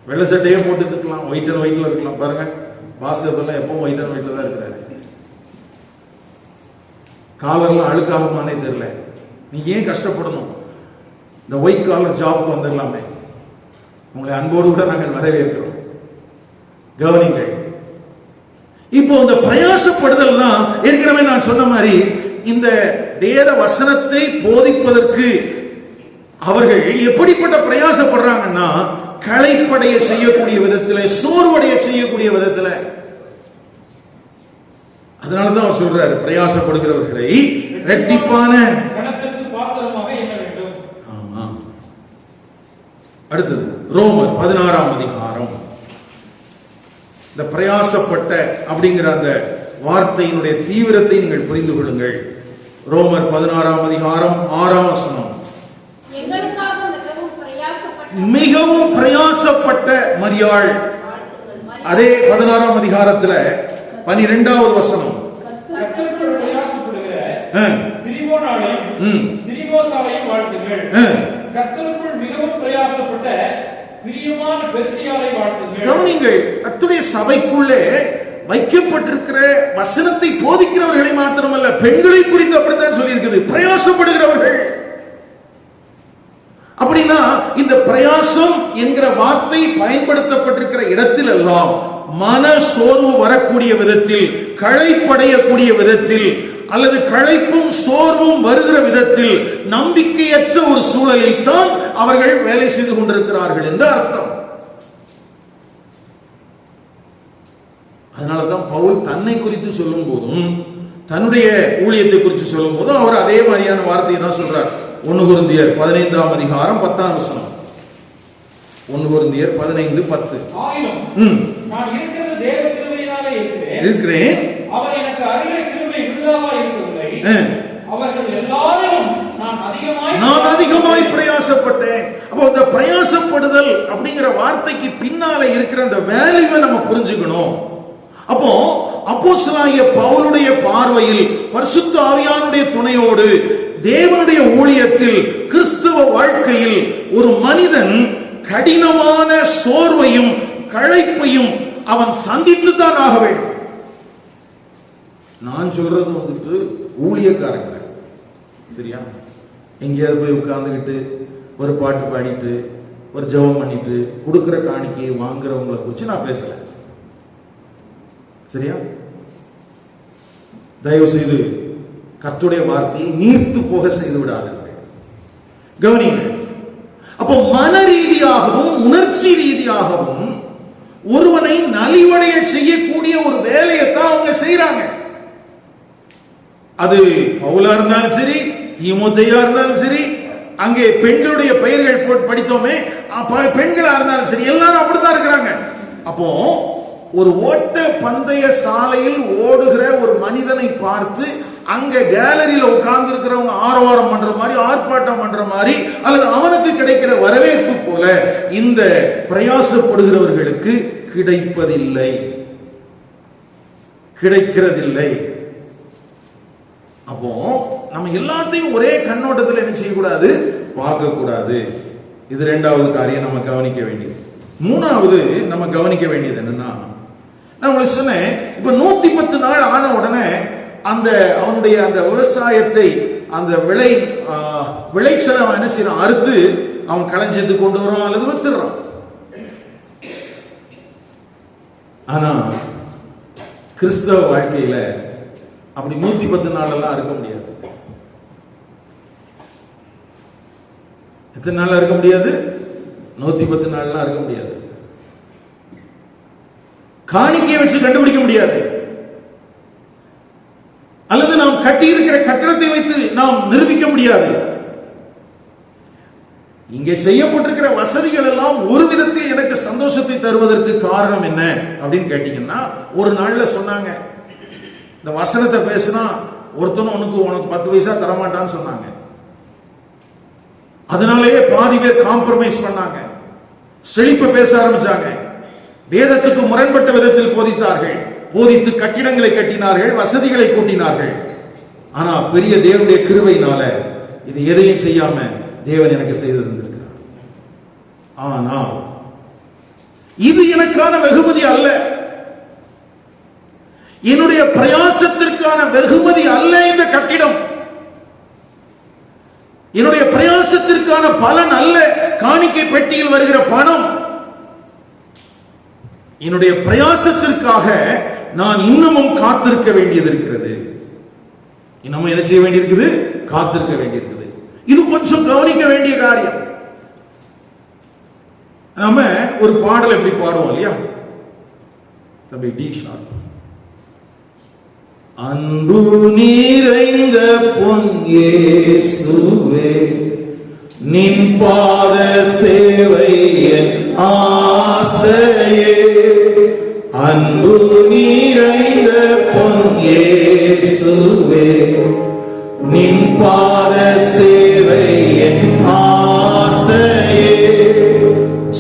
வெள்ளை சட்டையே போட்டுட்டு இருக்கலாம், ஒயிட் அண்ட் ஒயிட்ல இருக்கலாம். பாருங்க, பாஸ்கெட்லாம் எப்பவும் ஒயிட் அண்ட் ஒயிட்ல தான் இருக்கிறாரு. காலர்லாம் அழுக்காகுமானே தெரியல. நீ ஏன் கஷ்டப்படணும்? இந்த ஒயிட் காலர் ஜாபுக்கு வந்துடலாமே. உங்களை அன்போடு கூட நாங்கள் வரவேற்கிறோம். கவனிங்கள். இப்போ இந்த பிரயாசப்படுதல்னா ஏற்கனவே நான் சொன்ன மாதிரி இந்த வேத வசனத்தை போதிப்பதற்கு அவர்கள் எப்படிப்பட்ட பிரயாசப்படுறாங்கன்னா, களைப்படைய செய்யக்கூடிய விதத்தில், சோர்வடைய செய்யக்கூடிய விதத்தில். அதனாலதான் அவர் சொல்றாரு, பிரயாசப்படுகிறவர்களை இரட்டிப்பான பாத்திரமாக எண்ண வேண்டும். ஆமா. அடுத்தது ரோமர் 16ஆம் அதிகாரம். இந்த பிரயாசப்பட்ட அப்படிங்கிற அந்த வார்த்தையினுடைய தீவிரத்தை நீங்கள் புரிந்து கொள்ளுங்கள். ரோமர் 16ஆம் அதிகாரம் 6ஆம் வசனம். மிகவும் பிரயாசப்பட்ட மரியாள். அதே 16ஆம் அதிகாரத்துல 12வது வசனம். கவனிங்கள், கர்த்தருடைய சபைக்குள்ளே வைக்கப்பட்டிருக்கிற வசனத்தை போதிக்கிறவர்களை மாத்திரமல்ல, பெண்களை குறித்து அப்படித்தான் சொல்லி இருக்குது, பிரயாசப்படுகிறவர்கள். அப்படின்னா இந்த பிரயாசம் என்கிற வார்த்தை பயன்படுத்தப்பட்டிருக்கிற இடத்தில் எல்லாம் மன சோர்வு வரக்கூடிய விதத்தில், களைப்படையக்கூடிய விதத்தில், அல்லது களைப்பும் சோர்வும் வருகிற விதத்தில், நம்பிக்கையற்ற ஒரு சூழலில் தான் அவர்கள் வேலை செய்து கொண்டிருக்கிறார்கள் என்று அர்த்தம். அதனாலதான் பவுல் தன்னை குறித்து சொல்லும் போதும், தன்னுடைய ஊழியத்தை குறித்து சொல்லும் போதும் அவர் அதே மாதிரியான வார்த்தையை தான் சொல்றார். 1 கொரிந்தியர் 15ஆம் அதிகாரம் 10ஆம் வசனம். 1 கொரிந்தியர் 15:10. நான் இருக்கிறது தேவ கிருபையினாலே இருக்கிறேன். அவர் எனக்கு அருளை கிருபை விடுதலாக இருக்கவில்லை. அவர்கள் எல்லாரும் நான் அதிகமாய் பிரயாசப்பட்டேன். அப்போ இந்த பிரயாசப்படுதல் அப்படிங்கிற வார்த்தைக்கு பின்னால இருக்கிற அந்த வேல்யூவை நம்ம புரிஞ்சுக்கணும். அப்போ அப்போஸ்தலனாகிய பவுலுடைய பார்வையில், பரிசுத்த ஆவியானுடைய துணையோடு தேவனுடைய ஊழியத்தில், கிறிஸ்தவ வாழ்க்கையில் ஒரு மனிதன் கடினமான சோர்வையும் களைப்பையும் அவன் சந்தித்து தான் ஆக வேண்டும். நான் சொல்றது வந்துட்டு ஊழியக்காரங்க, சரியா? எங்கேயாவது போய் உட்கார்ந்துக்கிட்டு ஒரு பாட்டு பாடிட்டு ஒரு ஜெபம் பண்ணிட்டு கொடுக்கிற காணிக்கையை வாங்குறவங்களை குறித்து நான் பேசல, சரியா? தயவு செய்து கர்த்தருடைய வார்த்தையை நீர்த்து போக செய்து விடாதீர்கள். கவனிங்கள். அப்போ மன ரீதியாகவும் உணர்ச்சி ரீதியாகவும் ஒருவனை நலிவடைய செய்யக்கூடிய ஒரு வேலையை தான் அவங்க செய்யறாங்க. அது பவுலா இருந்தாலும் சரி, தீமோத்தேயா இருந்தாலும் சரி, அங்கே பெண்களுடைய பெயர்கள் போட்டு படித்தோமே, பெண்களா இருந்தாலும் சரி, எல்லாரும் அப்படித்தான் இருக்கிறாங்க. அப்போ ஒரு ஓட்ட பந்தய சாலையில் ஓடுகிற ஒரு மனிதனை பார்த்து அங்க கேலரியில உட்கார்ந்து இருக்கிறவங்க ஆரவாரம் பண்ற மாதிரி, ஆர்ப்பாட்டம் பண்ற மாதிரி, அல்லது அவனுக்கு கிடைக்கிற வரவேற்பு போல இந்த பிரயாசப்படுகிறவர்களுக்கு கிடைப்பதில்லை, கிடைக்கிறதில்லை. அப்போ நம்ம எல்லாத்தையும் ஒரே கண்ணோட்டத்தில் என்ன செய்யக்கூடாது, பார்க்க கூடாது. இது இரண்டாவது காரியம் நம்ம கவனிக்க வேண்டியது. மூணாவது நம்ம கவனிக்க வேண்டியது என்னன்னா, நான் உங்களுக்கு சொன்னேன், இப்ப 110 நாள் ஆன உடனே அந்த அவனுடைய அந்த விவசாயத்தை, அந்த விளைச்சலை அவன் என்ன செய்யறான், அறுத்து அவன் களஞ்சியத்துக்கு கொண்டு வரான் அல்லது வித்துறான். ஆனா கிறிஸ்தவ வாழ்க்கையில அப்படி 110 நாள் எல்லாம் இருக்க முடியாது. எத்தனை நாள் இருக்க முடியாது? 110 நாள்லாம் இருக்க முடியாது. காணிக்கையை வச்சு கண்டுபிடிக்க முடியாது, அல்லது நாம் கட்டி இருக்கிற கட்டடத்தை வைத்து நாம் நிரூபிக்க முடியாது. இங்கே செய்யப்பட்டிருக்கிற வசதிகள் எல்லாம் ஒரு விதத்தில் எனக்கு சந்தோஷத்தை தருவதற்கு காரணம் என்ன அப்படின்னு கேட்டீங்கன்னா, ஒரு நாள்ல சொன்னாங்க, இந்த வசனத்தை பேசினா ஒருத்தனும் உனக்கு 10 பைசா தரமாட்டான்னு சொன்னாங்க. அதனாலேயே பாதி பேர் காம்ப்ரமைஸ் பண்ணாங்க, செழிப்ப பேச ஆரம்பிச்சாங்க, வேதத்துக்கு முரண்பட்ட விதத்தில் போதித்தார்கள், போதித்து கட்டிடங்களை கட்டினார்கள், வசதிகளை கூட்டினார்கள். ஆனா பெரிய தேவனுடைய கிருபையினால இது எதையும் செய்யாம தேவன் எனக்கு செய்து தந்திருக்கிறார். ஆனால் இது எனக்கான வெகுமதி அல்ல, என்னுடைய பிரயாசத்திற்கான வெகுமதி அல்ல இந்த கட்டிடம், என்னுடைய பிரயாசத்திற்கான பலன் அல்ல காணிக்கை பெட்டியில் வருகிற பணம். என்னுடைய பிரயாசத்திற்காக நான் இன்னமும் காத்திருக்க வேண்டியது இருக்கிறது. இன்னமும் என்ன செய்ய வேண்டியிருக்குது? காத்திருக்க வேண்டியிருக்குது. இது கொஞ்சம் கவனிக்க வேண்டிய காரியம். நம்ம ஒரு பாடல் எப்படி பாடுவோம் இல்லையா, தம்பி டி ஷார்ப், அன்பு நிறைந்த பொன் இயேசுவே நின் பாத சேவை என் ஆசையே, அன்பு நிறைந்த பொன் இயேசுவே நின் பாத சேவை என் ஆசையே,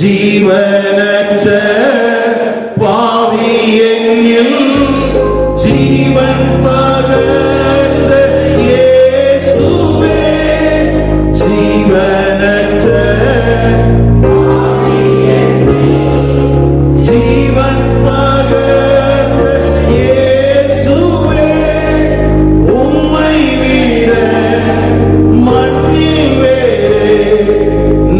ஜீவனற்ற பாவி என்னில் ஜீவன் பகர்ந்த இயேசுவே, ஜீவனற்ற ஜீவன் பகர்ந்த இயேசுவே, உம்மை விட மண்ணில் வேறே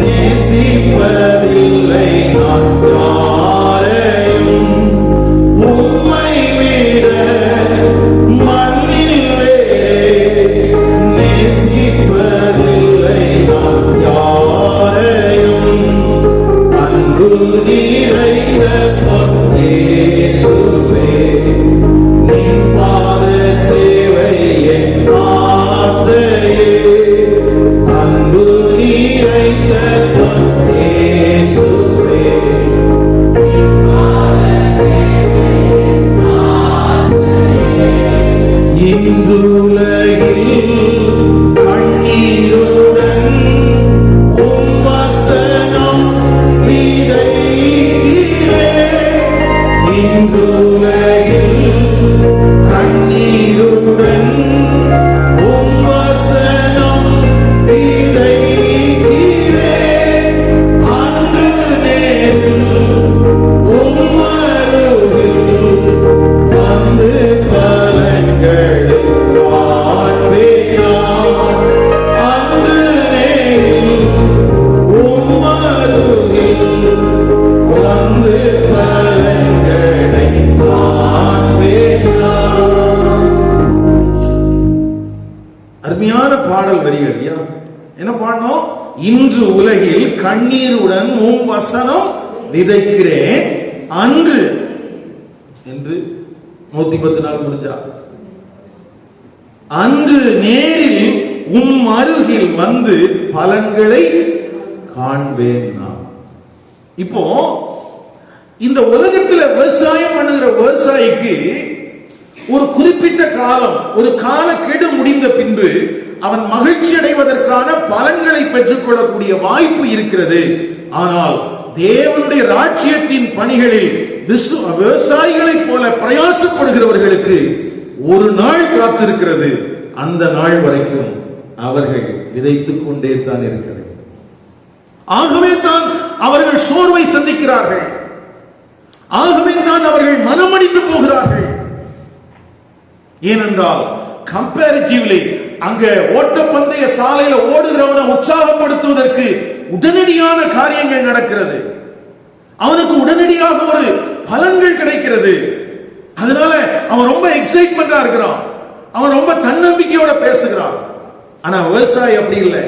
நேசிப்பதில்லை நான் யாரையும், உம்மை விட மண்ணில் வேறே நேசிப்பதில்லை நான் யாரையும், அன்பு நிறைந்த பொன் இயேசுவே நின் பாத சேவை என் ஆசையே, அன்பு நிறைந்த பொன் இயேசுவே. இன்றுலகில் கண்ணீருடன் உம் வசனம் விதைக்கிறேன், இன்றுலகில் கண்ணீருடன் உம் வசனம் விதைக்கிறேன், அன்று நேரில் உம் அருகில் வந்து பலன்களை காண்பேன் நான், அன்று நேரில் உம் அருகில் வந்து பலன்களை காண்பேன் நான். அருமையான பாடல் வரிகள் இல்லையா? என்ன பாடணும்? இன்று உலகில் கண்ணீருடன் உம் வசனம் விதைக்கிறேன், அன்று என்று 110 நாள் முடிஞ்சா, அன்று நேரில் உம் அருகில் வந்து பலன்களை காண்பேன் நான். இப்போ இந்த உலகத்தில் விவசாயம் பண்ணுகிற விவசாயிக்கு ஒரு குறிப்பிட்ட காலம், ஒரு காலக்கெடு முடிந்த பின்பு அவன் மகிழ்ச்சி அடைவதற்கான பலன்களை பெற்றுக் கொள்ளக்கூடிய வாய்ப்பு இருக்கிறது. ஆனால் தேவனுடைய ராஜ்யத்தின் பணிகளில் விவசாயிகளைப் போல பிரயாசப்படுகிறவர்களுக்கு ஒரு நாள் காத்திருக்கிறது. அந்த நாள் வரைக்கும் அவர்கள் விதைத்துக் கொண்டே தான் இருக்கிறது. ஆகவே தான் அவர்கள் சோர்வை சந்திக்கிறார்கள். ஆகவே தான் அவர்கள் மனமடிந்து போகிறார்கள். ஏனென்றால் கம்பேரிட்டிவ்லி அங்க ஓட்டப்பந்தய சாலையில ஓடுகிறவனை உற்சாகப்படுத்துவதற்கு உடனடியான காரியங்கள் நடக்கிறது. அவனுக்கு உடனடியாக ஒரு பலன்கள் கிடைக்கிறது. அதனால அவன் ரொம்ப எக்ஸைட்மெண்டா இருக்கிறான். அவன் ரொம்ப தன்னம்பிக்கையோட பேசுகிறான். ஆனா விவசாயி அப்படி இல்லை.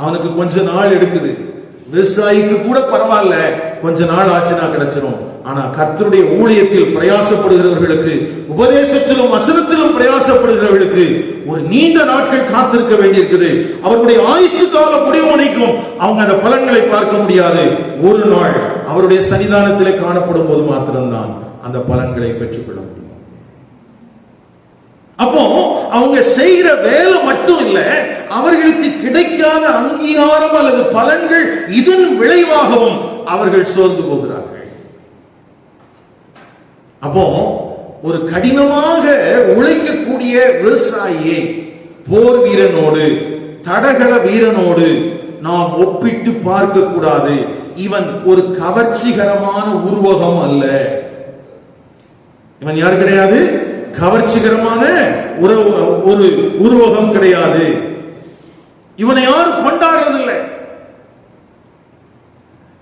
அவனுக்கு கொஞ்ச நாள் எடுக்குது. விவசாயிக்கு கூட பரவாயில்ல, கொஞ்ச நாள் ஆச்சுனா கிடைச்சிரும். ஆனா கர்த்தருடைய ஊழியத்தில் பிரயாசப்படுகிறவர்களுக்கு, உபதேசத்திலும் வசனத்திலும் பிரயாசப்படுகிறவர்களுக்கு ஒரு நீண்ட நாட்கள் காத்திருக்க வேண்டியிருக்குது. அவருடைய ஆயுசு கால முடிவனைக்கும் அவங்க அந்த பலன்களை பார்க்க முடியாது. ஒரு நாள் அவருடைய சன்னிதானத்திலே காணப்படும் போது மாத்திரம்தான் அந்த பலன்களை பெற்றுக்கொள்ள முடியும். அப்போ அவங்க செய்கிற வேலை மட்டும் இல்ல, அவர்களுக்கு கிடைக்காத அங்கீகாரம் அல்லது பலன்கள் இதன் விளைவாகவும் அவர்கள் சோர்ந்து போகிறார்கள். அப்போ ஒரு கடினமாக உழைக்கக்கூடிய விவசாயியை போர் வீரனோடு, தடகள வீரனோடு நாம் ஒப்பிட்டு பார்க்க கூடாது. இவன் ஒரு கவர்ச்சிகரமான உருவகம் அல்ல. இவன் யாரு கிடையாது? கவர்ச்சிகரமான ஒரு உருவகம் கிடையாது. இவனை யாரும் கொண்டாடுறதில்லை.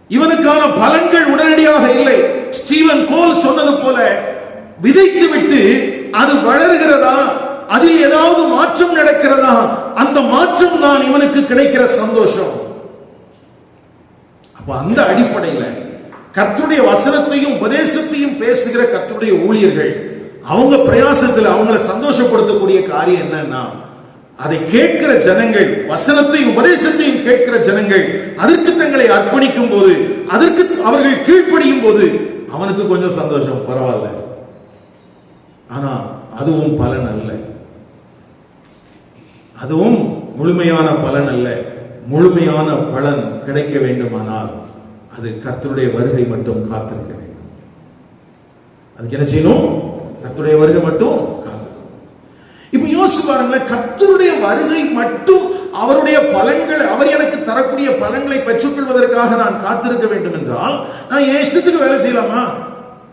இவனுக்கான பலன்கள் உடனடியாக இல்லை. ஸ்டீவன் கோல் சொன்னது போல, விதைத்து விட்டு அது வளர்கிறதா, அதில் ஏதாவது மாற்றம் நடக்கிறதா, அந்த மாற்றம் தான் இவனுக்கு கிடைக்கிற சந்தோஷம். அப்ப அந்த அடிப்படையில் கர்த்தருடைய வசனத்தையும் உபதேசத்தையும் பேசுகிற கர்த்தருடைய ஊழியர்கள், அவங்க பிரயாசத்தில் அவங்களை சந்தோஷப்படுத்தக்கூடிய காரியம் என்னன்னா, அதை கேட்கிற ஜனங்கள், வசனத்தையும் உபதேசத்தையும் கேட்கிற ஜனங்கள் அதற்கு தங்களை அர்ப்பணிக்கும் போது, அதற்கு அவர்கள் கீழ்ப்படியும் போது அவனுக்கு கொஞ்சம் சந்தோஷம், பரவாயில்ல. ஆனா அதுவும் பலன் அல்ல. அதுவும் முழுமையான பலன் அல்ல. முழுமையான பலன் கிடைக்க வேண்டுமானால் அது கர்த்தருடைய வருகை மட்டும் காத்திருக்க வேண்டும். அதுக்கு என்ன செய்யணும்? கர்த்தருடைய வருகை மட்டும் காத்திருக்கணும். இப்ப யோசிச்சு பாருங்களேன், கர்த்தருடைய வருகை மட்டும் அவருடைய பலன்கள், அவர் எனக்கு தரக்கூடிய பலன்களை பெற்றுக்கொள்வதற்காக நான் காத்திருக்க வேண்டும் என்றால், நான் என் இஷ்டத்துக்கு வேலை செய்யலாமா?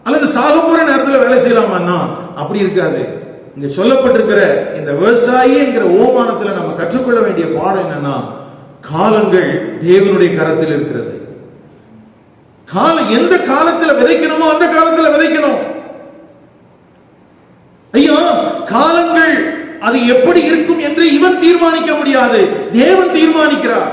அல்லது சாக போற நேரத்தில் வேலை செய்யலாமா? அப்படி இருக்காது. இங்க சொல்லப்பட்டிருக்கிற இந்த விவசாயி என்கிற ஓமானத்தில் நம்ம கற்றுக்கொள்ள வேண்டிய பாடம் என்னன்னா, காலங்கள் தேவனுடைய கரத்தில் இருக்கிறது. காலம் எந்த காலத்தில் விதைக்கணுமோ அந்த காலத்தில் விதைக்கணும். ஐயா, காலங்கள் அது எப்படி இருக்கும் என்று இவன் தீர்மானிக்க முடியாது, தேவன் தீர்மானிக்கிறார்.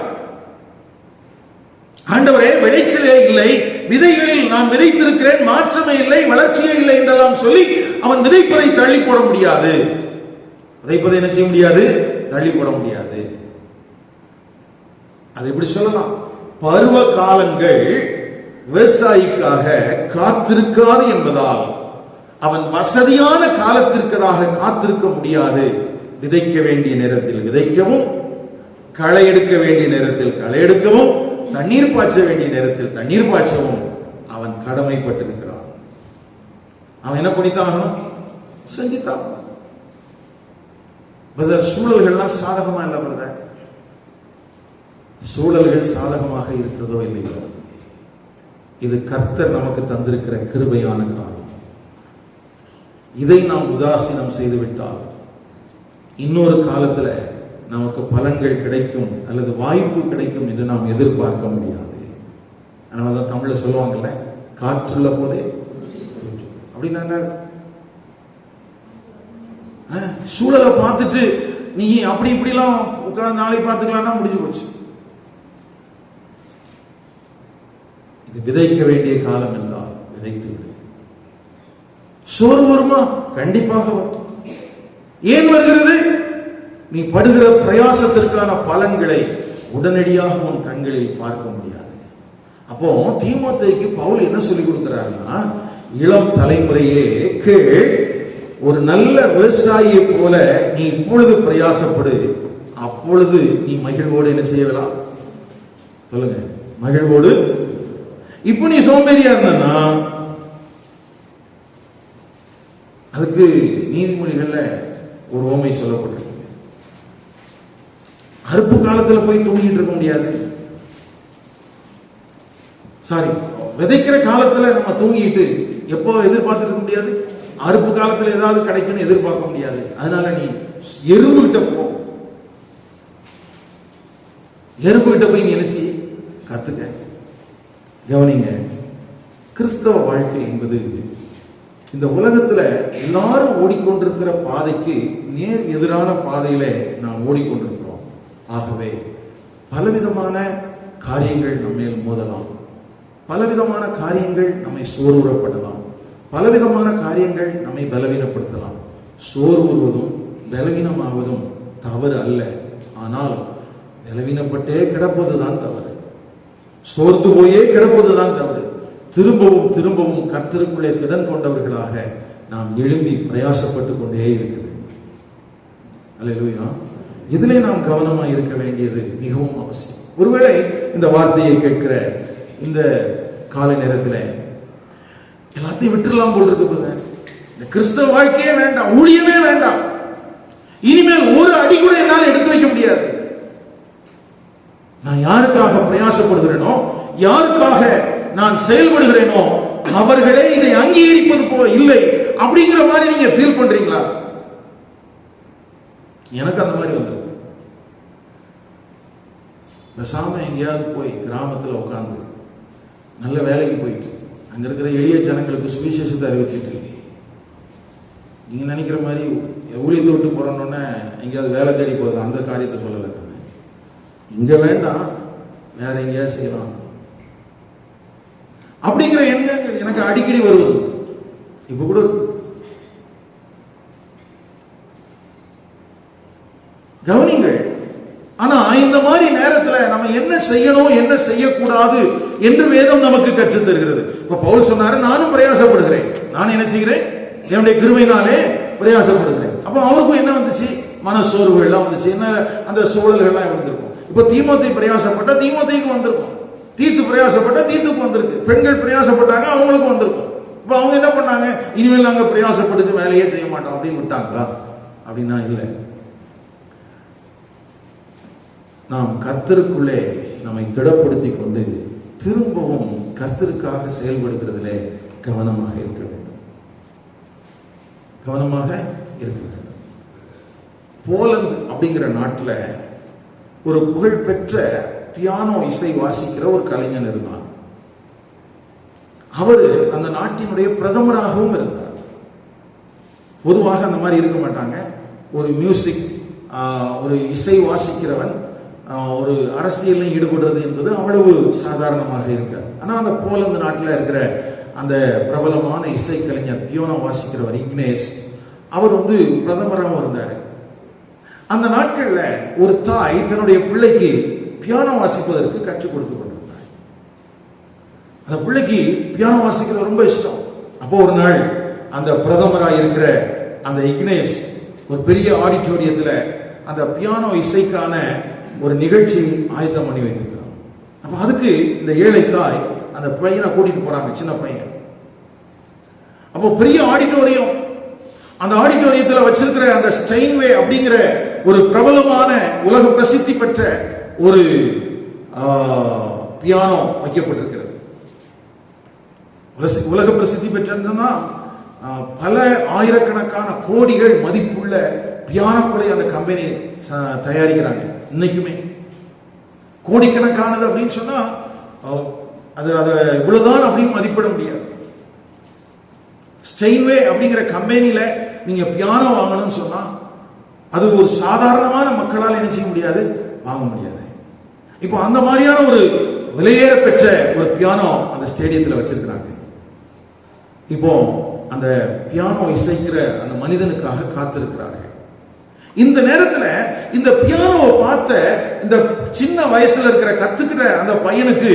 ஆண்டவரே, விளைச்சலே இல்லை, விதைகளில் நான் விதைத்திருக்கிறேன், மாற்றமே இல்லை, வளர்ச்சியே இல்லை என்றெல்லாம் சொல்லி அவன் விதைப்பதை தள்ளி போட முடியாது. விதைப்பதை என்ன செய்ய முடியாது? தள்ளி போட முடியாது. அது எப்படி சொல்லலாம்? பருவ காலங்கள் விவசாயிக்காக காத்திருக்காது என்பதால் அவன் வசதியான காலத்திற்காக காத்திருக்க முடியாது. விதைக்க வேண்டிய நேரத்தில் விதைக்கவும், களை எடுக்க வேண்டிய நேரத்தில் களை எடுக்கவும், தண்ணீர் பாய்ச்ச வேண்டிய நேரத்தில் தண்ணீர் பாய்ச்சவும் அவன் கடமைப்பட்டிருக்கிறான். அவன் என்ன பண்ணித்தான்? செஞ்சுத்தான். பிரதர், சூழல்கள்லாம் சாதகமா இல்லை பிரதர். சூழல்கள் சாதகமாக இருக்கிறதோ இல்லையோ, இது கர்த்தர் நமக்கு தந்திருக்கிற கிருபையான காலம். இதை நாம் உதாசீனம் செய்துவிட்டால் இன்னொரு காலத்துல நமக்கு பலன்கள் கிடைக்கும் அல்லது வாய்ப்பு கிடைக்கும் என்று நாம் எதிர்பார்க்க முடியாது. அதனாலதான் தமிழ்ல சொல்லுவாங்கல்ல, காற்றுள்ள போதே அப்படின்னா, சூழலை பார்த்துட்டு நீ அப்படி இப்படிலாம் உட்கார்ந்து நாளை பார்த்துக்கலாம்னா முடிஞ்சு போச்சு. இது விதைக்க வேண்டிய காலம் என்றால் விதைத்து விடு. சோறு வருமா? கண்டிப்பாக வரும். ஏன் வருகிறது? நீ படுகிற பிரயாசத்திற்கான பலன்களை உடனடியாக உன் கண்களில் பார்க்க முடியாது. அப்போ தீமோத்தேயுக்கு பவுல் என்ன சொல்லி கொடுக்கிறாருன்னா, இளம் தலைமுறையே கேள், ஒரு நல்ல விவசாயியை போல நீ இப்பொழுது பிரயாசப்படு, அப்பொழுது நீ மகிழ்வோடு என்ன செய்யலாம்? சொல்லுங்க, மகிழ்வோடு. இப்போ நீ சோம்பேறியா இருந்தன்னா அதுக்கு நீதிமொழிகள்ல ஒரு ஓமை சொல்லப்பட்டிருக்கு. அறுப்பு காலத்துல போய் தூங்கிட்டு இருக்க முடியாது. சாரி, விதைக்கிற காலத்துல நம்ம தூங்கிட்டு எப்போ எதிர்பார்த்துட்டு இருக்க முடியாது. அறுப்பு காலத்துல ஏதாவது கிடைக்கும்னு எதிர்பார்க்க முடியாது. அதனால நீ எறும்பு கிட்ட போ, எறும்பு கிட்ட போய் நினைச்சு கத்துக்க. கவனிங்க, கிறிஸ்தவ வாழ்க்கை என்பது இந்த உலகத்துல எல்லாரும் ஓடிக்கொண்டிருக்கிற பாதைக்கு நேர் எதிரான பாதையில நாம் ஓடிக்கொண்டிருக்கிறோம். ஆகவே பலவிதமான காரியங்கள் நம்ம மேல் மோதலாம், பலவிதமான காரியங்கள் நம்மை சோர்வுறப்படலாம், பலவிதமான காரியங்கள் நம்மை பலவீனப்படுத்தலாம். சோர்வுறுவதும் பலவீனமாவதும் தவறு அல்ல, ஆனால் பலவீனப்பட்டே கிடப்பதுதான் தவறு, சோர்ந்து போயே கிடப்பதுதான் தவறு. திரும்பவும் திரும்பவும் கர்த்தருக்குள்ளே திடன் கொண்டவர்களாக நாம் எழும்பி பிரயாசப்பட்டு கொண்டே இருக்க வேண்டும். அல்லேலூயா. இதிலே நாம் கவனமாக இருக்க வேண்டியது மிகவும் அவசியம். ஒருவேளை இந்த வார்த்தையை கேட்கிற இந்த காலை நேரத்தில் எல்லாத்தையும் விட்டுலாம் போல் இருக்கு, இந்த கிறிஸ்தவ வாழ்க்கையே வேண்டாம், ஊழியமே வேண்டாம், இனிமேல் ஒரு அடி கூட என்னால் எடுத்து வைக்க முடியாது. நான் யாருக்காக பிரயாசப்படுகிறேனோ, யாருக்காக நான் செயல்படுகிறேனோ அவர்களே இதை அங்கீகரிப்பது போல இல்லை அப்படிங்கிற மாதிரி நீங்க ஃபீல் பண்றீங்களா? எனக்கு அந்த மாதிரி வந்திருக்கு. பேசாம எங்கேயாவது போய் கிராமத்தில் உட்காந்து நல்ல வேலைக்கு போயிட்டு அங்க இருக்கிற எளிய ஜனங்களுக்கு சுவிசேஷத்தை அறிவிச்சிட்டு, நீங்க நினைக்கிற மாதிரி ஊழியத்தை விட்டு போறோன்னொன்னே எங்கேயாவது வேலை தேடி போறது அந்த காரியத்தை சொல்லலை. இங்க வேண்டாம், வேற எங்கேயாவது செய்யலாம் அப்படிங்கிற எண்ணங்கள் எனக்கு அடிக்கடி வருவது. இப்ப கூட கவனிங்கள். ஆனா இந்த மாதிரி நேரத்துல நம்ம என்ன செய்யணும் என்ன செய்யக்கூடாது என்று வேதம் நமக்கு கற்றுத் தருகிறது. இப்ப பவுல் சொன்னாரு, நானும் பிரயாசப்படுகிறேன், நான் என்ன செய்கிறேன், என்னுடைய கிருபையினாலே பிரயாசப்படுகிறேன். அப்ப அவருக்கும் என்ன வந்துச்சு, மனசோர்வுகள் எல்லாம் வந்துச்சு, என்ன அந்த சூழல்கள் எல்லாம் வந்திருக்கும். இப்ப தீமோத்தேயு பிரயாசப்பட்ட தீமோத்தேயுக்கு வந்திருக்கும், தீத்து பிரயாசப்பட்ட தீத்துக்கு வந்திருக்கு, பெண்கள் பிரயாசப்பட்டாங்க அவங்களுக்கு வந்திருக்கும். இப்ப அவங்க என்ன பண்ணாங்க, இனிமேல் நாங்க பிரயாசப்பட்டு வேலையே செய்ய மாட்டோம் அப்படின்னு விட்டாங்களா? அப்படின்னா இல்லை. நாம் கர்த்தருக்குள்ளே நம்மை திடப்படுத்தி கொண்டு திரும்பவும் கர்த்தருக்காக செயல்படுகிறதிலே கவனமாக இருக்க வேண்டும், கவனமாக இருக்க வேண்டும். போலந்து அப்படிங்கிற நாட்டில் ஒரு புகழ்பெற்ற பியானோ இசை வாசிக்கிற ஒரு கலைஞர் இருந்தார். அவர் அந்த நாட்டினுடைய பிரதமராகவும் இருந்தார். பொதுவாக அந்த மாதிரி இருக்க மாட்டாங்க. ஒரு மியூசிக், ஒரு இசை வாசிக்கிறவன் ஒரு அரசியலில் ஈடுபடுறது என்பது அவ்வளவு சாதாரணமாக இருக்காது. ஆனால் அந்த போலந்து நாட்டில் இருக்கிற அந்த பிரபலமான இசைக்கலைஞர் பியானோ வாசிக்கிறவர் இக்னேஸ், அவர் பிரதமராகவும் இருந்தார். அந்த நாட்கள்ல ஒரு தாய் தன்னுடைய பிள்ளைக்கு பியானோ வாசிப்பதற்கு கற்றுக் கொடுத்து கொண்டிருந்தார். அந்த பிள்ளைக்கு பியானோ வாசிக்கிறது ரொம்ப இஷ்டம். அப்போ ஒரு நாள் அந்த பிரதமராக இருக்கிற அந்த இக்னேஸ் ஒரு பெரிய ஆடிட்டோரியத்துல அந்த பியானோ இசைக்கான ஒரு நிகழ்ச்சி ஆயத்தம் பண்ணி வைத்திருக்கிறார். அப்ப அதுக்கு இந்த ஏழை தாய் அந்த பையனை கூட்டிட்டு போறாங்க, சின்ன பையன். அப்போ பெரிய ஆடிட்டோரியம், அந்த ஆடிட்டோரியத்தில் வச்சிருக்கிற அந்த ஸ்டெயின்வே அப்படிங்கிற ஒரு பிரபலமான உலக பிரசித்தி பெற்ற ஒரு பியானோ வைக்கப்பட்டிருக்கிறது. உலக பிரசித்தி பெற்றா பல ஆயிரக்கணக்கான கோடிகள் மதிப்புள்ள பியானோக்களை அந்த கம்பெனி தயாரிக்கிறாங்க. இன்னைக்குமே கோடிக்கணக்கானது அப்படின்னு சொன்னா அது இவ்வளவுதான் அப்படின்னு மதிப்பிட முடியாது. ஸ்டெயின்வே அப்படிங்கிற கம்பெனியில நீங்க பியானோ வாங்கணும்னு சொன்னா அது ஒரு சாதாரணமான மக்களால் என்ன செய்ய முடியாது, வாங்க முடியாது. இப்போ அந்த மாதிரியான ஒரு விலையேற பெற்ற ஒரு பியானோ அந்த ஸ்டேடியத்தில் வச்சிருக்கிறாங்க. இப்போ அந்த பியானோ இசைக்கிற அந்த மனிதனுக்காக காத்திருக்கிறார்கள். இந்த நேரத்தில் இந்த பியானோவை பார்த்த இந்த சின்ன வயசுல இருக்கிற கத்துக்கிற அந்த பையனுக்கு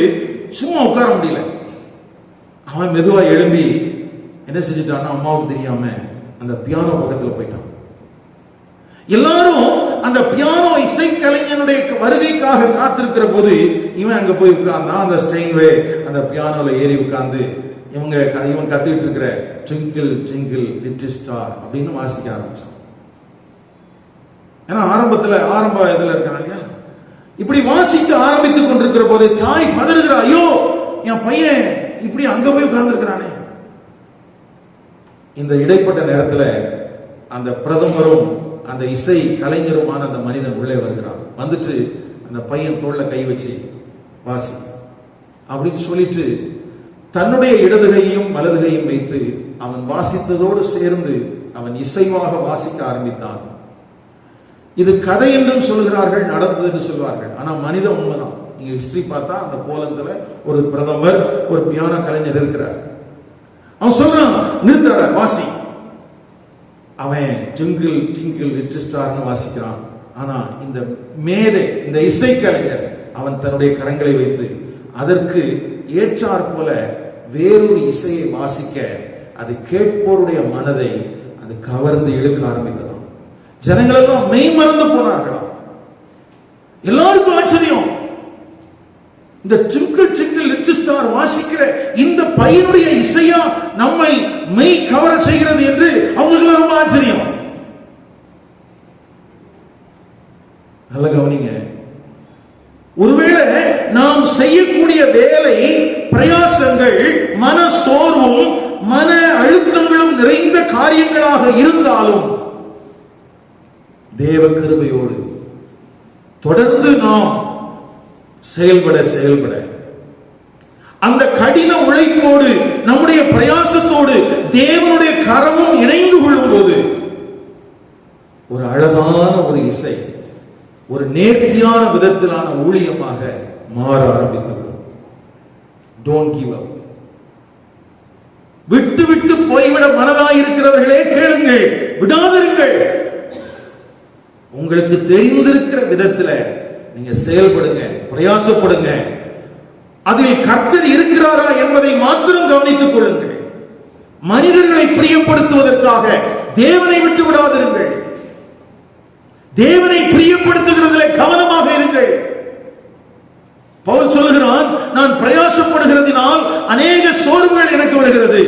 சும்மா உட்கார முடியல. அவன் மெதுவா எழும்பி என்ன செஞ்சுட்டான்னா, அம்மாவுக்கு தெரியாம அந்த பியானோ பக்கத்துல போயிட்டான். எல்லாரும் அந்த பியானோ இசை கலைஞனுடைய வருகைக்காக காத்திருக்கிற போது இவன் அங்க போய் உட்கார்ந்தான். அந்த ஸ்டெயின்வே அந்த பியானோல ஏறி உட்கார்ந்து இவன் கத்துக்கிட்டு இருக்கிற ட்விங்கிள் ட்விங்கிள் லிட்டில் ஸ்டார் அப்படின்னு வாசிக்க ஆரம்பிச்சான். ஏன்னா ஆரம்ப இதுல இருக்கான் இல்லையா. இப்படி வாசிக்க ஆரம்பித்துக் கொண்டிருக்கிற போது தாய் பதறுகிறா, ஐயோ என் பையன் இப்படி அங்க போய் உட்கார்ந்து இருக்கிறானே. இந்த இடைப்பட்ட நேரத்துல அந்த பிரதமரும் அந்த இசை கலைஞருமான அந்த மனிதன் உள்ளே வருகிறான். வந்துட்டு அந்த பையன் தோள்ல கை வச்சு வாசி அப்படின்னு சொல்லிட்டு தன்னுடைய இடதுகையும் வலதுகையும் வைத்து அவன் வாசித்ததோடு சேர்ந்து அவன் இசைவாக வாசிக்க ஆரம்பித்தான். இது கதை என்றும் சொல்கிறார்கள், நடந்தது என்று சொல்வார்கள். ஆனா மனித உண்மைதான். நீங்க ஹிஸ்டரி பார்த்தா அந்த போலந்துல ஒரு பிரதமர் ஒரு பியானோ கலைஞர் இருக்கிறார். அவன் சொல்றான், நிறுத்தற வாசி. அவன் ட்விங்கிள் ட்விங்கிள் லிட்டில் ஸ்டார்னு வாசிக்கிறான். ஆனா இந்த மேதை, இந்த இசை கலைஞர் அவன் தன்னுடைய கரங்களை வைத்து அதற்கு ஏற்றாற் போல வேறொரு இசையை வாசிக்க அது கேட்போருடைய மனதை அது கவர்ந்து இழுக்க ஆரம்பித்ததாம். ஜனங்கள் எல்லாம் மெய் மறந்து போனார்களாம். எல்லாருக்கும் ஆச்சரியம். இந்த ட்விங்கிள் ட்விங்கிள் லிட்டில் ஸ்டார் வாசிக்கிற இந்த பையனுடைய இசையா நம்மை மெய் கவர செய்கிறது என்று அவங்களுக்கு ரொம்ப ஆச்சரியம். நல்ல கவனிங்க. ஒருவேளை நாம் செய்யக்கூடிய வேலை, பிரயாசங்கள், மன சோர்வும் மன அழுத்தங்களும் நிறைந்த காரியங்களாக இருந்தாலும் தேவ கிருபையோடு தொடர்ந்து நாம் செயல்பட அந்த கடின உழைப்போடு நம்முடைய பிரயாசத்தோடு தேவனுடைய கரமும் இணைந்து கொள்ளும் போது ஒரு அழகான ஒரு இசை, ஒரு நேர்த்தியான விதத்திலான ஊழியமாக மாற ஆரம்பித்துவிடும். Don't give up. விட்டு விட்டு போய்விட மனதாயிருக்கிறவர்களே கேளுங்கள், விடாதிருங்கள். உங்களுக்கு தெரிந்திருக்கிற விதத்துல நீங்க செயல்படுங்க, பிரயாசப்படுங்க. அதில் கர்த்தர் இருக்கிறாரா என்பதை மாத்திரம் கவனித்துக் கொள்ளுங்கள். மனிதர்களை பிரியப்படுத்துவதற்காக தேவனை விட்டு விடாதிருங்கள். தேவனை பிரியப்படுத்துகிறதில் கவனமாக இருங்கள். பவுல் சொல்லுகிறான், நான் பிரயாசப்படுகிறதினால் அநேக சோர்வுகள் எனக்கு வருகிறது.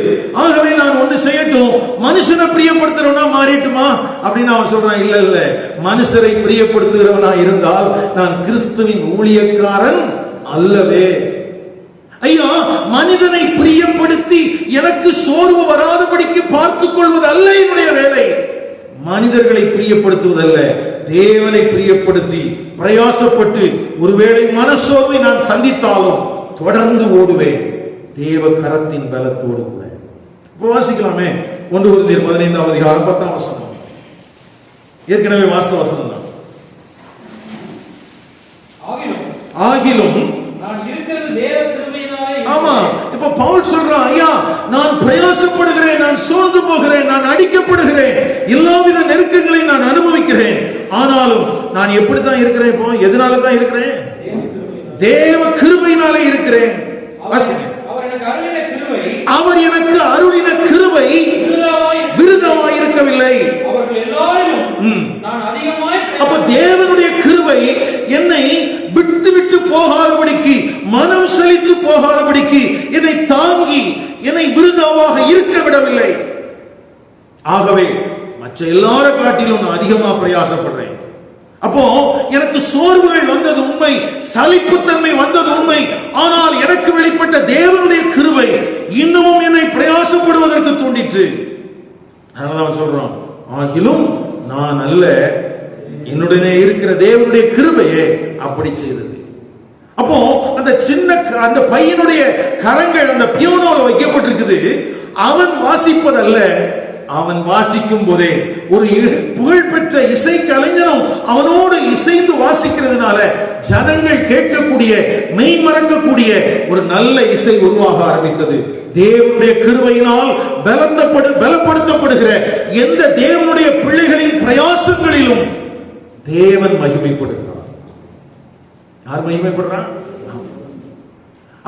ஆகவே நான் ஒண்ணு செய்யட்டும், மனுஷனை பிரியப்படுத்துறவனா மாறிட்டுமா அப்படின்னு அவன் சொல்றான். இல்ல, மனுஷரை பிரியப்படுத்துகிறவனா இருந்தால் நான் கிறிஸ்துவின் ஊழியக்காரன் அல்லவே. ஐயா, மனிதனை பிரியப்படுத்தி எனக்கு சோர்வு வராதபடிக்கு பார்த்துக் கொள்வது அல்ல என்னுடைய வேலை. மனிதர்களை பிரியப்படுத்துவதல்ல, தேவனை பிரியப்படுத்தி பிரயாசப்பட்டு ஒருவேளை மனசோர்வை நான் சந்தித்தாலும் தொடர்ந்து ஓடுவேன் தேவ கரத்தின் பலத்தோடு கூட. வாசிக்கலாமே 1 கொரிந்தியர் 15ஆம் அதிகாரம் 10ஆம் வசனம். ஏற்கனவே வாஸ்தவ வசனம் தான். ஆகிலும் நான் இருக்கிறது தேவ கிருபையினாலே. ஆமா, இப்ப பவுல் சொல்றான், ஐயா நான் பிரயாசப்படுகிறேன், நான் சோர்ந்து போகிறேன், நான் அடிக்கப்படுகிறேன், எல்லாவித நெருக்கங்களை நான் அனுபவிக்கிறேன். ஆனாலும் நான் எப்படித்தான் இருக்கிறேன்? இப்போ எதனால தான் இருக்கிறேன்? தேவ கிருபையினாலே இருக்கிறேன். அவர் எனக்கு அருளின கிருபை விருதாவாய் இருக்கவில்லை. அப்ப தேவனுடைய கிருபை என்னை விட்டு விட்டு போகாதபடிக்கு, மனம் சலித்து போகாதபடிக்கு என்னை தாங்கி என்னை விருதாவாக இருக்க விடவில்லை. ஆகவே மற்ற எல்லார காட்டிலும் நான் அதிகமா பிரயாசப்படுறேன். அப்போ எனக்கு சோர்வுகள் வந்தது உண்மை, சலிப்புத்தன்மை வந்தது உண்மை. ஆனால் எனக்கு வெளிப்பட்ட தேவனுடைய கிருபை இன்னமும் என்னை பிரயாசப்படுவதற்கு தூண்டிற்று. அதனால சொல்றோம், ஆகிலும் நான் அல்ல, என்னுடனே இருக்கிற தேவனுடைய கிருபையே அப்படி செய்தது. அப்போ அந்த பையனுடைய கரங்கள் அந்த பியானோல வைக்கப்பட்டிருக்குது. அவன் வாசிப்பதல்ல, அவன் வாசிக்கும் போதே ஒரு புகழ்பெற்ற இசை கலைஞனும் அவனோடு இசைந்து வாசிக்கிறதுனால ஜனங்கள் கேட்கக்கூடிய, மெய் மறக்கக்கூடிய ஒரு நல்ல இசை உருவாக ஆரம்பித்தது. தேவனுடைய கிருபையினால் பலப்படுத்தப்படுகிற எந்த தேவனுடைய பிள்ளைகளின் பிரயாசங்களிலும் தேவன் மகிமைப்படுகிறார். யார் மகிமைப்படுறான்?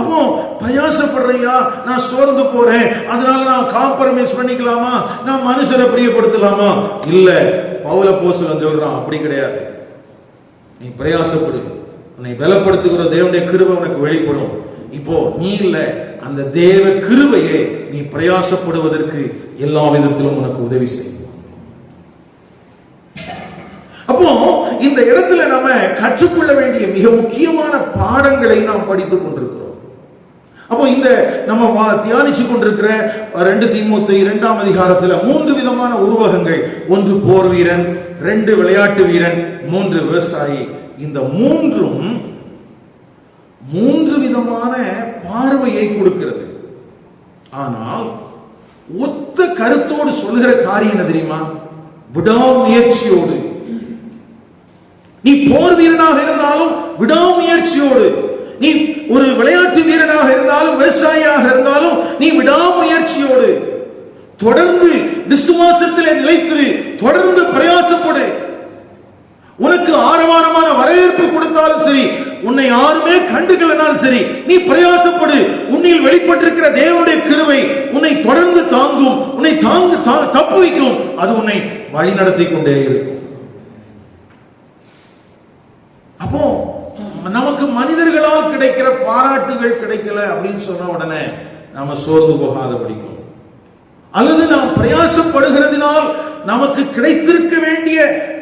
அப்போ பிரயாசப்படுறையா, நான் சோர்ந்து போறேன், அதனால நான் காம்ப்ரமைஸ் பண்ணிக்கலாமா, நான் மனுஷரை பிரியப்படுத்தலாமா? இல்ல, பவுல் அப்போஸ்தலன் சொல்றான், அப்படி கிடையாது. நீ பிரயாசப்படு, உன்னை பலப்படுத்துகிற தேவனுடைய கிருபை உனக்கு வெளிப்படும். இப்போ நீ இல்ல, அந்த தேவ கிருபையை நீ பிரயாசப்படுவதற்கு எல்லா விதத்திலும் உனக்கு உதவி செய்யும். அப்போ இந்த இடத்துல நம்ம கற்றுக்கொள்ள வேண்டிய மிக முக்கியமான பாடங்களை நாம் படித்துக் கொண்டிருக்கிறோம். அப்போ இந்த நம்ம தியானிச்சு கொண்டிருக்கிற 2 தீமோத்தேயு 2ஆம் அதிகாரத்துல 3 விதமான உருவகங்கள். 1 போர் வீரன், 2 விளையாட்டு வீரன், 3 விவசாயி. இந்த 3ம் 3 விதமான பார்வையை கொடுக்கிறது. ஆனால் ஒத்த கருத்தோடு சொல்லுகிற காரியம் என்ன தெரியுமா? விடாமுயற்சியோடு. நீ போர் வீரனாக இருந்தாலும் விடாமுயற்சியோடு, நீ ஒரு விளையாட்டு வீரனாக இருந்தாலும் விவசாயியாக இருந்தாலும் நீ விடாமுயற்சியோடு தொடர்ந்து விசுவாசத்திலே நிலைத்திரு, தொடர்ந்து பிரயாசப்படு. உனக்கு ஆரவாரமான வரவேற்பு கொடுத்தாலும் சரி, உன்னை யாருமே கண்டுகலனாலும் சரி, நீ பிரயாசப்படு. உன்னில் வெளிப்பட்டிருக்கிற தேவனுடைய கிருபை உன்னை தொடர்ந்து தாங்கும், உன்னை தப்பு வைக்கும், அது உன்னை வழி நடத்தி கொண்டே இருக்கும். அப்போ நமக்கு மனிதர்களால் கிடைக்கிற பாராட்டுகள் கிடைக்கல அப்படின்னு சொன்ன உடனே நாம சோர்ந்து போகாத படிக்கும், அல்லது நாம் பிரயாசப்படுகிறதினால் நமக்கு கிடைத்திருக்க வேண்டிய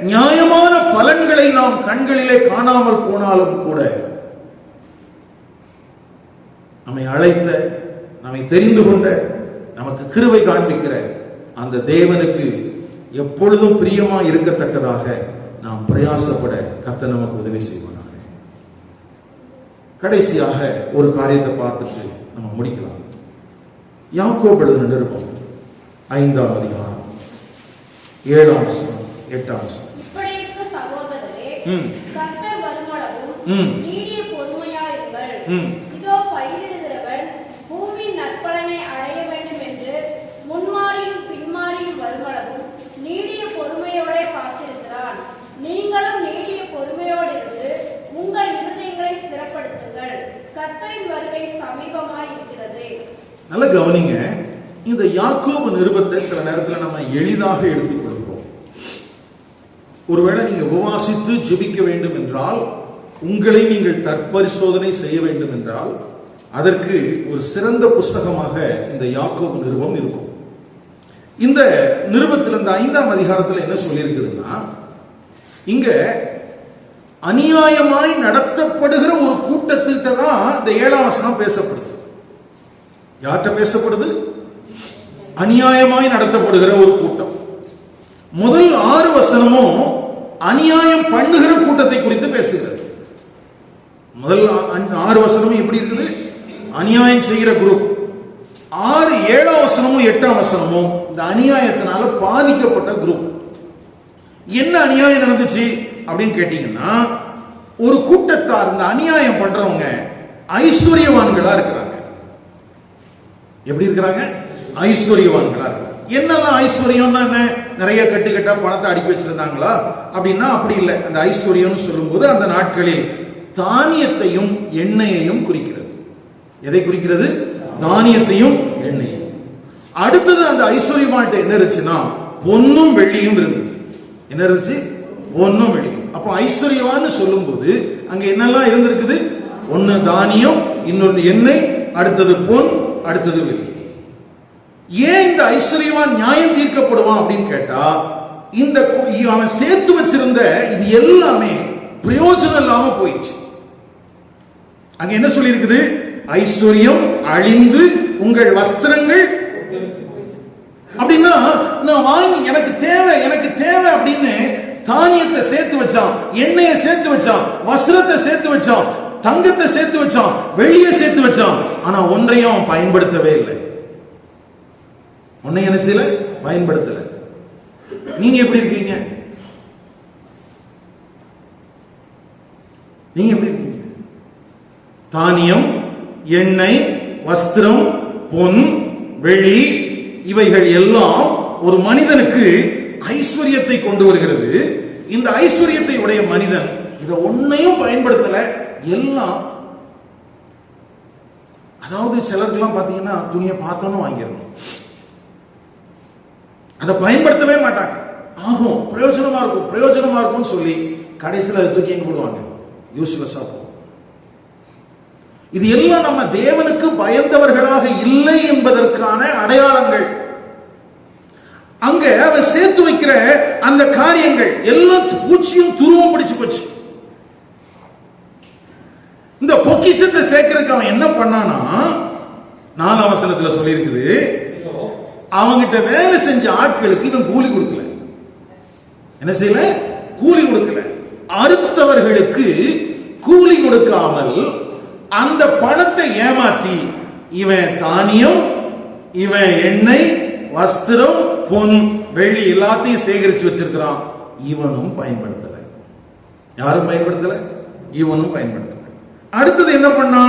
நியாயமான பலன்களை நாம் கண்களிலே காணாமல் போனாலும் கூட நம்மை அழைத்த, நம்மை தெரிந்து கொண்ட, நமக்கு கிருபை காண்பிக்கிற அந்த தேவனுக்கு எப்பொழுதும் பிரியமா இருக்கத்தக்கதாக நாம் பிரயாசப்பட கர்த்தர் நமக்கு உதவி செய்வார். கடைசியாக ஒரு காரியத்தை பார்த்துட்டு நம்ம முடிக்கலாம். யாக்கோபு எழுதின நிருபம் 5ஆம் அதிகாரம் 7ஆம் வசனம் 8ஆம் வசனம்.
இப்படி இருக்க சகோதரரே, கர்த்தர் வருமளவும் நீடிய பொறுமையாயிருங்கள். இதோ பயிரிடுகிறவன் பூமியின் நற்பலனை அடைய வேண்டும் என்று முன்மாறியும் பின்மாறியும் வருமளவும் நீடிய பொறுமையோட காத்திருக்கிறான். நீங்களும் நீடிய பொறுமையோடு இருந்து உங்கள் இருதயங்களை ஸ்திரப்படுத்துங்கள். கர்த்தரின் வருகை சமீபமாய் இருக்கிறது.
நல்ல கவனிங்க. இந்த யாக்கோபு நிருபத்தை சில நேரத்தில் நம்ம எளிதாக எடுத்துக்கொள்கிறோம். ஒருவேளை நீங்க உபவாசித்து ஜெபிக்க வேண்டும் என்றால், உங்களை நீங்கள் தற்பரிசோதனை செய்ய வேண்டும் என்றால், அதற்கு ஒரு சிறந்த புஸ்தகமாக இந்த யாக்கோபு நிருபம் இருக்கும். இந்த நிருபத்தில் இந்த 5ஆம் அதிகாரத்தில் என்ன சொல்லி இருக்குதுன்னா, இங்க அநியாயமாய் நடத்தப்படுகிற ஒரு கூட்டத்திட்ட தான் இந்த 7ஆம் வசனம் பேசப்படுது. யார்கிட்ட பேசப்படுது? அநியாயமாய் நடத்தப்படுகிற ஒரு கூட்டம். முதல் 6 வசனமும் அநியாயம் பண்ணுகிற கூட்டத்தை குறித்து பேசுகிறது. முதல் 6 வசனமும் எப்படி இருக்குது? அநியாயம் செய்கிற குரூப். 6, 7ஆம் வசனமும் 8ஆம் வசனமும் இந்த அநியாயத்தினால பாதிக்கப்பட்ட குரூப். என்ன அநியாயம் நடந்துச்சு அப்படின்னு கேட்டீங்கன்னா, ஒரு கூட்டத்தார், இந்த அநியாயம் பண்றவங்க ஐஸ்வர்யவான்களா இருக்கிறாங்க. எப்படி இருக்கிறாங்க? ஐஸ்வர்யவான்களா இருக்கிறாங்க. என்னெல்லாம் ஐஸ்வர்யம்னா என்ன? நிறைய கட்டுக்கட்டா பணத்தை அடுக்கி வச்சிருந்தாங்களா அப்படின்னா அப்படி இல்லை. அந்த ஐஸ்வர்யம் சொல்லும்போது அந்த நாட்களில் தானியத்தையும் எண்ணெயையும் குறிக்கிறது. எதை குறிக்கிறது? தானியத்தையும் எண்ணெயும். அடுத்தது அந்த ஐஸ்வர்யமாட்ட என்ன இருந்துச்சுன்னா, பொன்னும் வெள்ளியும் இருந்தது. என்ன இருந்துச்சு? பொன்னும் வெள்ளியும். அப்போ ஐஸ்வர்யவான்னு சொல்லும் போது அங்க என்னெல்லாம் இருந்திருக்குது? ஒன்னு தானியம், இன்னொன்று எண்ணெய், அடுத்தது பொன், அடுத்தது வெள்ளி. ஏன் இந்த ஐஸ்வர்யவான் நியாயம் தீர்க்கப்படுவான் அப்படின்னு கேட்டா, இந்த அவன் சேர்த்து வச்சிருந்த இது எல்லாமே பிரயோஜனம் இல்லாம போயிடுச்சு. அங்க என்ன சொல்லி இருக்குது? ஐஸ்வர்யம் அழிந்து உங்கள் வஸ்திரங்கள். அப்படின்னா நான் வாங்கி எனக்கு தேவை அப்படின்னு தானியத்தை சேர்த்து வச்சான், எண்ணெயை சேர்த்து வச்சான், வஸ்திரத்தை சேர்த்து வச்சான், தங்கத்தை சேர்த்து வச்சான், வெள்ளியை சேர்த்து வச்சான். ஆனா ஒன்றையும் அவன் பயன்படுத்தவே இல்லை. ஒன்னையும் என்ன செய்யல? பயன்படுத்தல. நீங்க எப்படி இருக்கீங்க? நீங்க எப்படி இருக்கீங்க? தானியம், எண்ணெய், வஸ்திரம், பொன், வெள்ளி, இவைகள் எல்லாம் ஒரு மனிதனுக்கு ஐஸ்வர்யத்தை கொண்டு வருகிறது. இந்த ஐஸ்வர்யத்தை உடைய மனிதன் இதை ஒன்னையும் பயன்படுத்தல, எல்லாம் அதாவது சிலருக்கெல்லாம் பாத்தீங்கன்னா துணியை பார்த்தோன்னு வாங்கிடணும், அதை பயன்படுத்தவே மாட்டாங்க. ஆகும், பிரயோஜனமா இருக்கும் பிரயோஜனமா இருக்கும்னு சொல்லி கடைசியில் அதை தூக்கி எங்க போடுவாங்க, யூஸ்லெஸ்ஸா போகும். இது எல்லாம் நம்ம தேவனுக்கு பயந்தவர்களாக இல்லை என்பதற்கான அடையாளங்கள். அங்க அவன் சேர்த்து வைக்கிற அந்த காரியங்கள் எல்லாம் பூச்சியும் துருவம் பிடிச்சு போச்சு. இந்த பொக்கிஷத்தை சேர்க்கிறதுக்கு அவன் என்ன பண்ணானா, 4ஆம் வசனத்துல சொல்லி இருக்குது, அவங்கிட்ட வேலை செஞ்ச ஆட்களுக்கு இவன் கூலி கொடுக்கல. என்ன செய்யல? கூலி கொடுக்கல. அறுத்தவர்களுக்கு கூலி கொடுக்காமல் அந்த பணத்தை ஏமாத்தி இவன் தானியம், இவன் எண்ணெய், வஸ்திரம், பொன், வெள்ளி எல்லாத்தையும் சேகரிச்சு வச்சிருக்கிறான். இவனும் பயன்படுத்தல. யாரும் பயன்படுத்தல, இவனும் பயன்படுத்தல. அடுத்தது என்ன பண்ணா?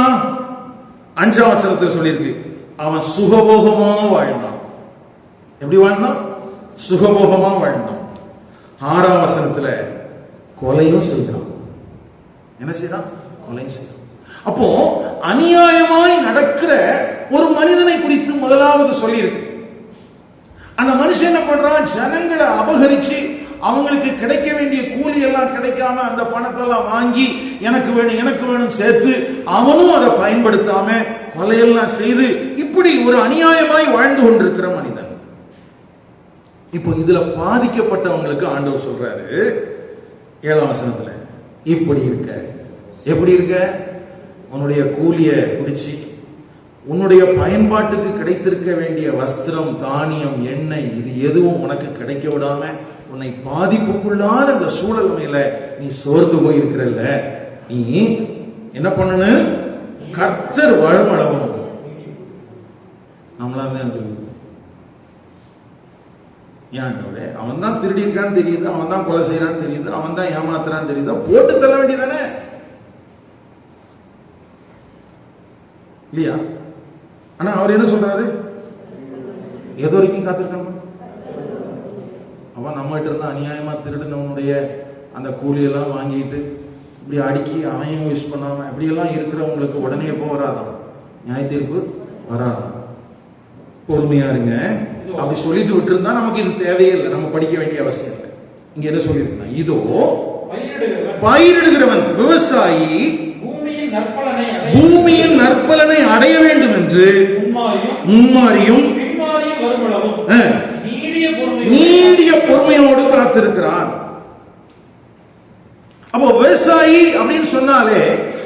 5ஆம் வசனத்தில் சொல்லியிருக்கு, அவன் சுகபோகமா வாழ்ந்தான். எப்படி வாழ்ந்தான்? சுகபோகமா வாழ்ந்தான். 6ஆம் வசனத்துல கொலையும் செய்தான். என்ன செய்தான்? கொலையும் செய்தான். அப்போ அநியாயமாய் நடக்கிற ஒரு மனிதனை குறித்து முதலாவது சொல்லியிருக்கு. அந்த மனுஷன் என்ன பண்றான்? ஜனங்களை அபகரிச்சு அவங்களுக்கு கிடைக்க வேண்டிய கூலி எல்லாம் கிடைக்காம அந்த பணத்தை எல்லாம் வாங்கி எனக்கு வேணும் எனக்கு வேணும் சேர்த்து அவனும் அதை பயன்படுத்தாம கொலையெல்லாம் செய்து இப்படி ஒரு அநியாயமாய் வாழ்ந்து கொண்டிருக்கிற மனிதன். இப்போ இதுல பாதிக்கப்பட்டவங்களுக்கு ஆண்டவர் சொல்றாரு 7ஆம் வசனத்துல, இப்படி இருக்க. எப்படி இருக்க? உன்னுடைய கூலிய குடிச்சு உன்னுடைய பயன்பாட்டுக்கு கிடைத்திருக்க வேண்டிய வஸ்திரம், தானியம், எண்ணெய் இது எதுவும் உனக்கு கிடைக்க விடாம உன்னை பாதிப்புக்குள்ளான இந்த சூழல் மேல நீ சோர்ந்து போயிருக்கிறல்ல, நீ என்ன பண்ணனு? கர்த்தர் வழுமளவும். நம்மளா ஏன் அவன் தான் திருடி இருக்கான்னு தெரியுது, அவன் தான் கொலை செய்யறான்னு தெரியுது, அவன் தான் ஏமாத்துறான்னு தெரியுது, போட்டு தள்ள வேண்டியதானே இல்லையா? ஆனா அவர் என்ன சொல்றாரு? எது வரைக்கும் காத்திருக்கணும்? அவன் நம்மகிட்ட இருந்தா அநியாயமா திருடுனவனுடைய அந்த கூலியெல்லாம் வாங்கிட்டு இப்படி அடுக்கி அவனையும் யூஸ் பண்ணாம இப்படியெல்லாம் இருக்கிறவங்களுக்கு உடனே எப்போ வராதான்? நியாய தீர்ப்பு வராதான்? பொறுமையா இருங்க. அப்படி சொல்லிட்டு விட்டு இருந்தா நமக்கு இது தேவையே இல்லை, நம்ம படிக்க வேண்டிய அவசியம் இல்லை. இங்க என்ன சொல்லிருக்கா? இதோ பயிரிடுகிறவன் விவசாயி பூமியின் நற்பலனை அடைய வேண்டும் என்று மும்மாரியும் நீடிய பொறுமையோடு காத்திருக்கிறான். அப்போ விவசாயி அப்படின்னு சொன்னாலே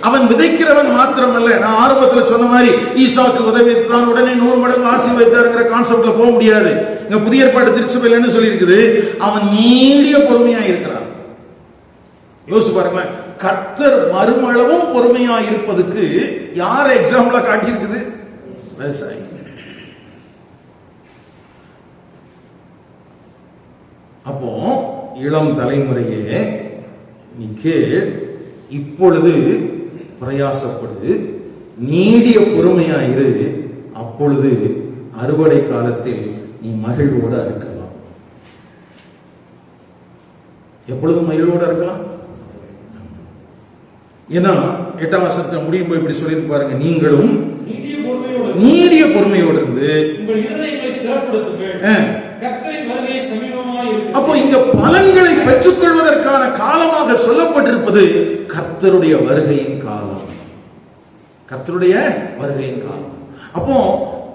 அவன் விதைக்கிறவன் மாத்திரமல்ல. நான் ஆரம்பத்தில் சொன்ன மாதிரி ஈசாக்கு உதவித்தான் உடனே 100 மடங்கு ஆசீர்வதித்தாருங்கிற கான்செப்ட்ல போக முடியாது. இங்க புதிய ஏற்பாடு திருச்சபையில் என்ன சொல்லி இருக்குது? அவன் நீடிய பொறுமையா இருக்கிறான். யோசிச்சு பாருங்க, கர்த்தர் மறுமளவும் பொறுமையா இருப்பதுக்கு யார எக்ஸாம்பிளா காட்டி இருக்குது? விவசாயி. அப்போ இளம் தலைமுறையே நீ கேள், இப்பொழுது பிரயாசப்படு, நீடிய பொறுமையா இரு, அப்பொழுது அறுவடை காலத்தில் நீ மகிழ்வோடு இருக்கலாம். எப்பொழுதும் மகிழ்வோடு இருக்கலாம். ஏன்னா 8ஆம் வசனத்தை முடியும் போய் இப்படி சொல்லி பாருங்க, நீங்களும் நீடிய பொறுமையோடு இருந்து. அப்போ இங்க பலன்களை பெற்றுக் கொள்வதற்கான காலமாக சொல்லப்பட்டிருப்பது கர்த்தருடைய வருகையின் காலம். கர்த்தருடைய வருகையின் காலம். அப்போ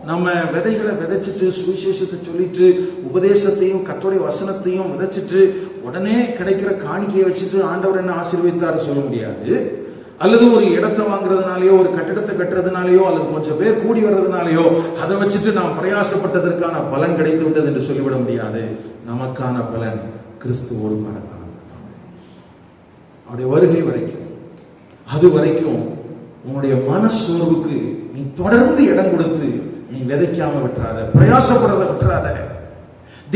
நம்ம விதைகளை விதைச்சிட்டு சுவிசேஷத்தை சொல்லிட்டு உபதேசத்தையும் கர்த்தருடைய வசனத்தையும் விதைச்சிட்டு உடனே கிடைக்கிற காணிக்கையை வச்சுட்டு ஆண்டவர் என்ன ஆசீர்வதித்தாரு சொல்ல முடியாது. அல்லது ஒரு இடத்தை வாங்குறதுனாலயோ ஒரு கட்டிடத்தை கட்டுறதுனாலயோ அல்லது கொஞ்சம் பேர் கூடி வர்றதுனாலயோ அதை வச்சுட்டு நாம் பிரயாசப்பட்டதற்கான பலன் கிடைத்து விட்டது என்று சொல்லிவிட முடியாது. நமக்கான பலன் கிறிஸ்துவோடு காண அவருடைய வருகை வரைக்கும். அது வரைக்கும் உன்னுடைய மனசோர்வுக்கு நீ தொடர்ந்து இடம் கொடுத்து நீ விதைக்காம விட்டுறாத, பிரயாசப்படுறத விட்டுறாத.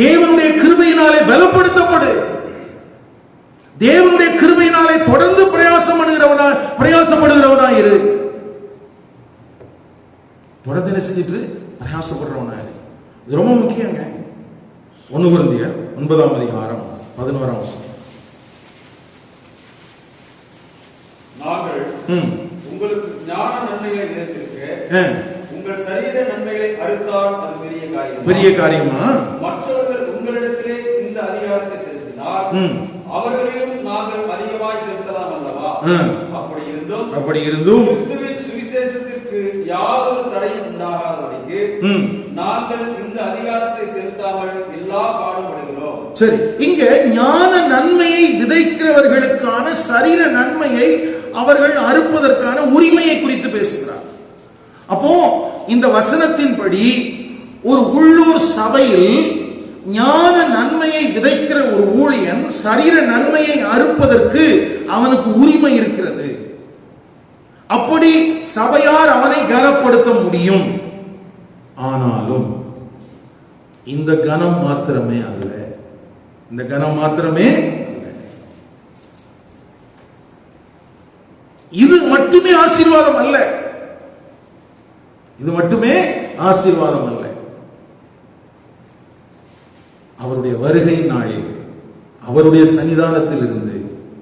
தேவனுடைய கிருபையினாலே பலப்படுத்தப்படு. தேவனுடைய கிருபையினாலே தொடர்ந்து பிரயாசப்படுகிறவனா இரு. தொடர்ந்து என்ன செஞ்சிட்டு பிரயாசப்படுறவனா இரு. இது ரொம்ப முக்கியங்க. 1 கொரிந்தியர் 9ஆம் அதிகாரம் 11ஆம் வசனம்.
நாங்கள் உங்களுக்கு ஞான நன்மைகளை விதைத்திருக்க மறுத்தால் அது
பெரிய காரியமா?
மற்றவர்கள் உங்களிடத்திலே இந்த அதிகாரத்தை செலுத்தினால் அவர்களையும் நாங்கள் அதிகமாய் செலுத்தலாம் அல்லவா? அப்படி இருந்தும் கிறிஸ்துவின் சுவிசேஷத்திற்கு யாதொரு தடையும் உண்டாகாதபடிக்கு நாங்கள் இந்த அதிகாரத்தை செலுத்தாமல் எல்லா பாடுபடுகிறோம்.
சரி, இங்க ஞான நன்மையை விதைக்கிறவர்களுக்கான சரீர நன்மையை அவர்கள் அறுப்பதற்கான உரிமையை குறித்து பேசுகிறார். அப்போ இந்த வசனத்தின்படி ஒரு உள்ளூர் சபையில் ஞான நன்மையை விதைக்கிற ஒரு ஊழியன் சரீர நன்மையை அறுப்பதற்கு அவனுக்கு உரிமை இருக்கிறது. அப்படி சபையார் அவனை கனப்படுத்த முடியும். ஆனாலும் இந்த கனம் மாத்திரமே அல்ல, இந்த கனம் மாத்திரமே அல்ல. இது மட்டுமே ஆசீர்வாதம் அல்ல, இது மட்டுமே ஆசீர்வாதம் அல்ல. அவருடைய வருகை நாளில் அவருடைய சன்னிதானத்தில் இருந்து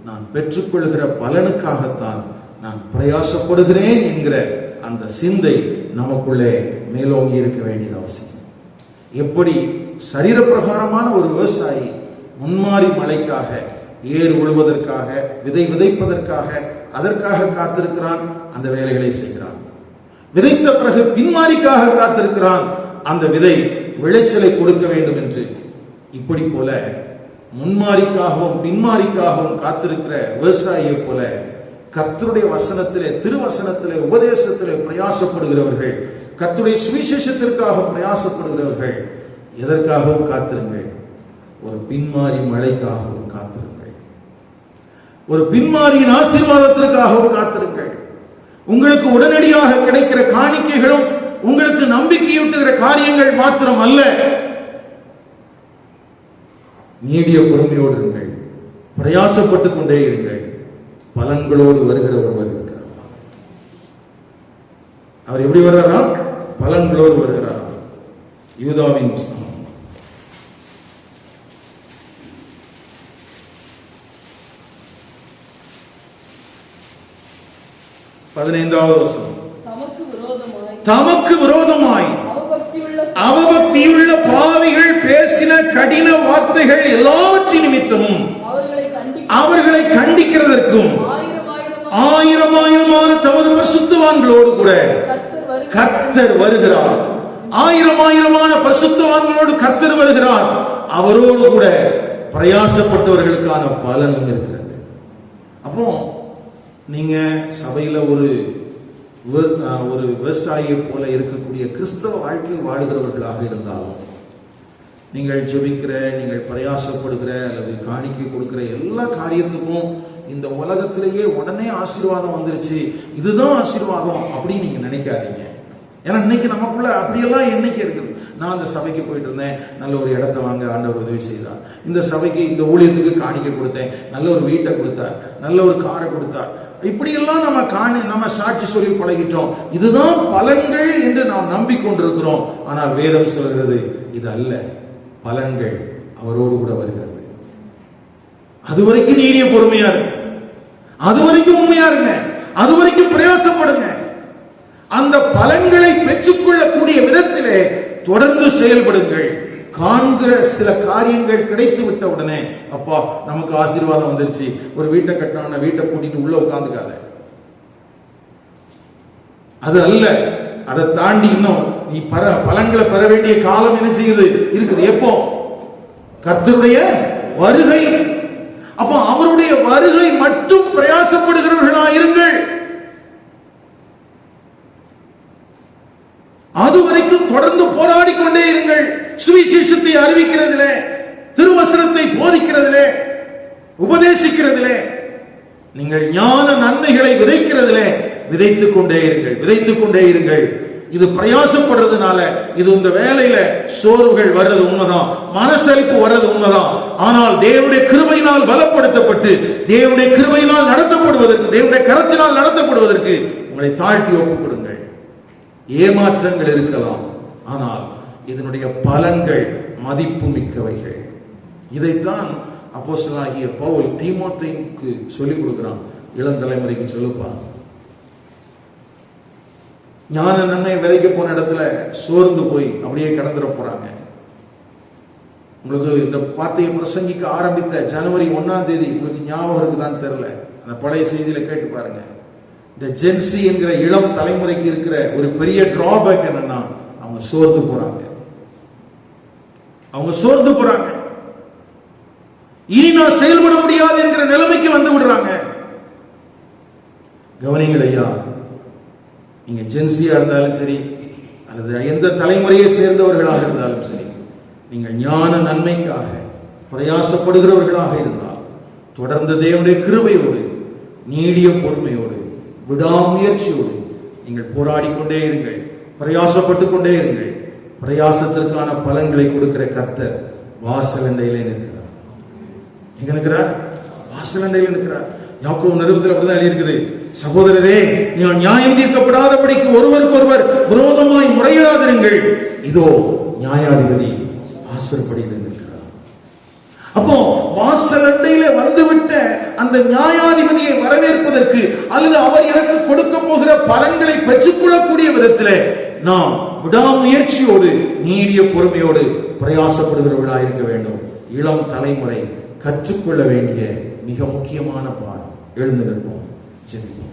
நான் பெற்றுக்கொள்கிற பலனுக்காகத்தான் நான் பிரயாசப்படுகிறேன் என்கிற அந்த சிந்தை நமக்குள்ளே மேலோங்கி இருக்க வேண்டியது அவசியம். எப்படி சரீர பிரகாரமான ஒரு விவசாயி முன்மாறி மழைக்காக, ஏர் உழுவதற்காக, விதை விதைப்பதற்காக, அதற்காக காத்திருக்கிறான், அந்த வேலைகளை செய்கிறான். விதைத்த பிறகு பின்மாரிக்காக காத்திருக்கிறான், அந்த விதை விளைச்சலை கொடுக்க வேண்டும் என்று. இப்படி போல முன்மாரிக்காகவும் பின்மாரிக்காகவும் காத்திருக்கிற விவசாயியை போல கர்த்தருடைய வசனத்திலே, திருவசனத்திலே, உபதேசத்திலே பிரயாசப்படுகிறவர்கள், கர்த்தருடைய சுவிசேஷத்திற்காக பிரயாசப்படுகிறவர்கள் எதற்காகவும் காத்திருங்கள்? ஒரு பின்மாரி மழைக்காகவும் காத்திருங்கள், ஒரு பின்மாரியின் ஆசீர்வாதத்திற்காகவும் காத்திருங்கள். உங்களுக்கு உடனடியாக கிடைக்கிற காணிக்கைகளும் உங்களுக்கு நம்பிக்கையூட்டுகிற காரியங்கள் மாத்திரம் அல்ல. நீடிய பொறுமையோடு இருங்கள், பிரயாசப்பட்டுக் கொண்டே இருங்கள். பலன்களோடு வருகிற ஒருவர் இருக்கிறார். அவர் எப்படி வருகிறாரா? பலன்களோடு வருகிறாரா? யூதாவின் புஸ்தகம் 15வது வசனம். தமக்கு விரோதமாய் அவபக்தியுள்ள பாவிகள் பேசின கடின வார்த்தைகள் எல்லாவற்றின் நிமித்தமும் அவர்களை கண்டிக்கிறதற்கும் ஆயிரமான தமது பரிசுத்தவான்களோடு கூட கர்த்தர் வருகிறார். ஆயிரமான பரிசுத்தவான்களோடு கர்த்தர் வருகிறார். அவரோடு கூட பிரயாசப்பட்டவர்களுக்கான பலனும் இருக்கிறது. அப்போ நீங்க சபையில ஒரு விவசாயியை போல இருக்கக்கூடிய கிறிஸ்தவ வாழ்க்கை வாழுகிறவர்களாக இருந்தாலும், நீங்கள் ஜெபிக்கிற, நீங்கள் பிரயாசப்படுகிற அல்லது காணிக்கை கொடுக்கிற எல்லா காரியத்துக்கும் இந்த உலகத்திலேயே உடனே ஆசீர்வாதம் வந்துருச்சு, இதுதான் ஆசீர்வாதம் அப்படின்னு நீங்க நினைக்காதீங்க. ஏன்னா இன்னைக்கு நமக்குள்ள அப்படியெல்லாம் எண்ணிக்கை இருக்குது. நான் அந்த சபைக்கு போயிட்டு இருந்தேன், நல்ல ஒரு இடத்த வாங்க ஆண்டவர் உதவி செய்தார். இந்த சபைக்கு, இந்த ஊழியத்துக்கு காணிக்கை கொடுத்தேன், நல்ல ஒரு வீட்டை கொடுத்தார், நல்ல ஒரு காரை கொடுத்தார். இப்படியெல்லாம் நம்ம சாட்சி சொல்லி பழகிட்டோம். இதுதான் பலன்கள் என்று நாம் நம்பிக்கொண்டிருக்கிறோம். ஆனால் வேதம் சொல்கிறது இது அல்ல. பலன்கள் அவரோடு கூட வருகிறது. அது வரைக்கும் நீடிய பொறுமையா இருங்க, அது வரைக்கும் உண்மையா இருங்க, அது வரைக்கும் பிரயாசப்படுங்க. அந்த பலன்களை பெற்றுக்கொள்ளக்கூடிய விதத்திலே தொடர்ந்து செயல்படுங்கள். காண்கிற சில காரியங்கள் கிடைத்து விட்ட உடனே அப்பா நமக்கு ஆசீர்வாதம் வந்துருச்சு, ஒரு வீட்டை கட்டினா வீட்டை கூட்டிட்டு உள்ள உட்கார்ந்துக்காத. அது அல்ல. அதை தாண்டி இன்னும் நீ பலன்களை பெற வேண்டிய காலம் என்ன செய்யுது இருக்குது. எப்போ? கர்த்தருடைய வருகை. அப்போ அவருடைய வருகை மட்டும் பிரயாசப்படுகிறவர்களா இருங்கள். அது வரைக்கும் தொடர்ந்து போராடி கொண்டே இருங்கள். சுவிசேஷத்தை அறிவிக்கிறதிலே, திருவசனத்தை போதிக்கிறதிலே, உபதேசிக்கிறதிலே, நீங்கள் ஞான நன்மைகளை விதைக்கிறதிலே விதைத்துக் கொண்டே இருங்கள், விதைத்துக் கொண்டே இருங்கள். இது பிரயாசப்படுறதுனால, இது இந்த வேலையில சோர்வுகள் வர்றது உண்மைதான், மனசலிப்பு வர்றது உண்மைதான். ஆனால் தேவனுடைய கிருபையினால் பலப்படுத்தப்பட்டு, தேவனுடைய கிருபையினால் நடத்தப்படுவதற்கு, தேவனுடைய கரத்தினால் நடத்தப்படுவதற்கு உங்களை தாழ்த்தி ஒப்புக் கொடுங்கள். ஏமாற்றங்கள் இருக்கலாம், ஆனால் இதனுடைய பலன்கள் மதிப்பு மிக்கவைகள். இதைத்தான் அப்போஸ்தலனாகிய பவுல் தீமோத்தேயுக்கு சொல்லிக் கொடுக்கிறான். இளந்தலைமுறைக்கு சொல்லுப்பா, ஞான நன்மை விதைக்க போன இடத்துல சோர்ந்து போய் அப்படியே கடந்துட போறாங்க. உங்களுக்கு இந்த வார்த்தையை பிரசங்கிக்க ஆரம்பித்த ஜனவரி 1ஆம் தேதி உங்களுக்கு ஞாபகம் இருக்குதான்னு தெரியல, அந்த பழைய செய்தியில கேட்டு பாருங்க. இந்த ஜென்சி என்கிற இளம் தலைமுறைக்கு இருக்கிற ஒரு பெரிய டிராபேக் என்னன்னா, அவங்க சோர்ந்து போறாங்க. அவங்க சோர்ந்து போறாங்க. இனி நான் செயல்பட முடியாது என்கிற நிலைமைக்கு வந்து விடுறாங்க. கவனிங்கள் ஐயா, நீங்க ஜென்சியா இருந்தாலும் சரி அல்லது எந்த தலைமுறையை சேர்ந்தவர்களாக இருந்தாலும் சரி, நீங்கள் ஞான நன்மைக்காக பிரயாசப்படுகிறவர்களாக இருந்தால் தொடர்ந்து தேவனுடைய கிருபையோடு நீடிய பொறுமையோடு விடாமுயற்சியோடு நீங்கள் போராடிக்கொண்டே இருங்கள், பிரயாசப்பட்டுக் கொண்டே இருங்கள். பிரயாசத்திற்கான பலன்களை கொடுக்கிற கர்த்தர் வாசலண்டையிலே நிற்கிறார். எங்க நிற்கிறார்? வாசலண்டையில நிற்கிறார். யாக்கோபு நிருபத்தில் அப்படிதான் எழுதியிருக்குது, சகோதரரே நீங்கள் நியாயம் தீர்க்கப்படாதபடிக்கு ஒருவருக்கு ஒருவர் விரோதமாய் முறையிடாதிருங்கள், இதோ நியாயாதிபதி வாசற்படியில் நிற்கிறார். அப்போ வாசலண்டையில வந்துவிட்ட அந்த நியாயாதிபதியை வரவேற்பதற்கு அல்லது அவர் எனக்கு கொடுக்க போகிற பலன்களை பெற்றுக்கொள்ளக்கூடிய விதத்திலே நாம் விடாமுயற்சியோடு நீடிய பொறுமையோடு பிரயாசப்படுகிறவர்களாக இருக்க வேண்டும். இளம் தலைமுறை கற்றுக்கொள்ள வேண்டிய மிக முக்கியமான பாடம். எழுந்து நிற்போம், ஜெபிப்போம்.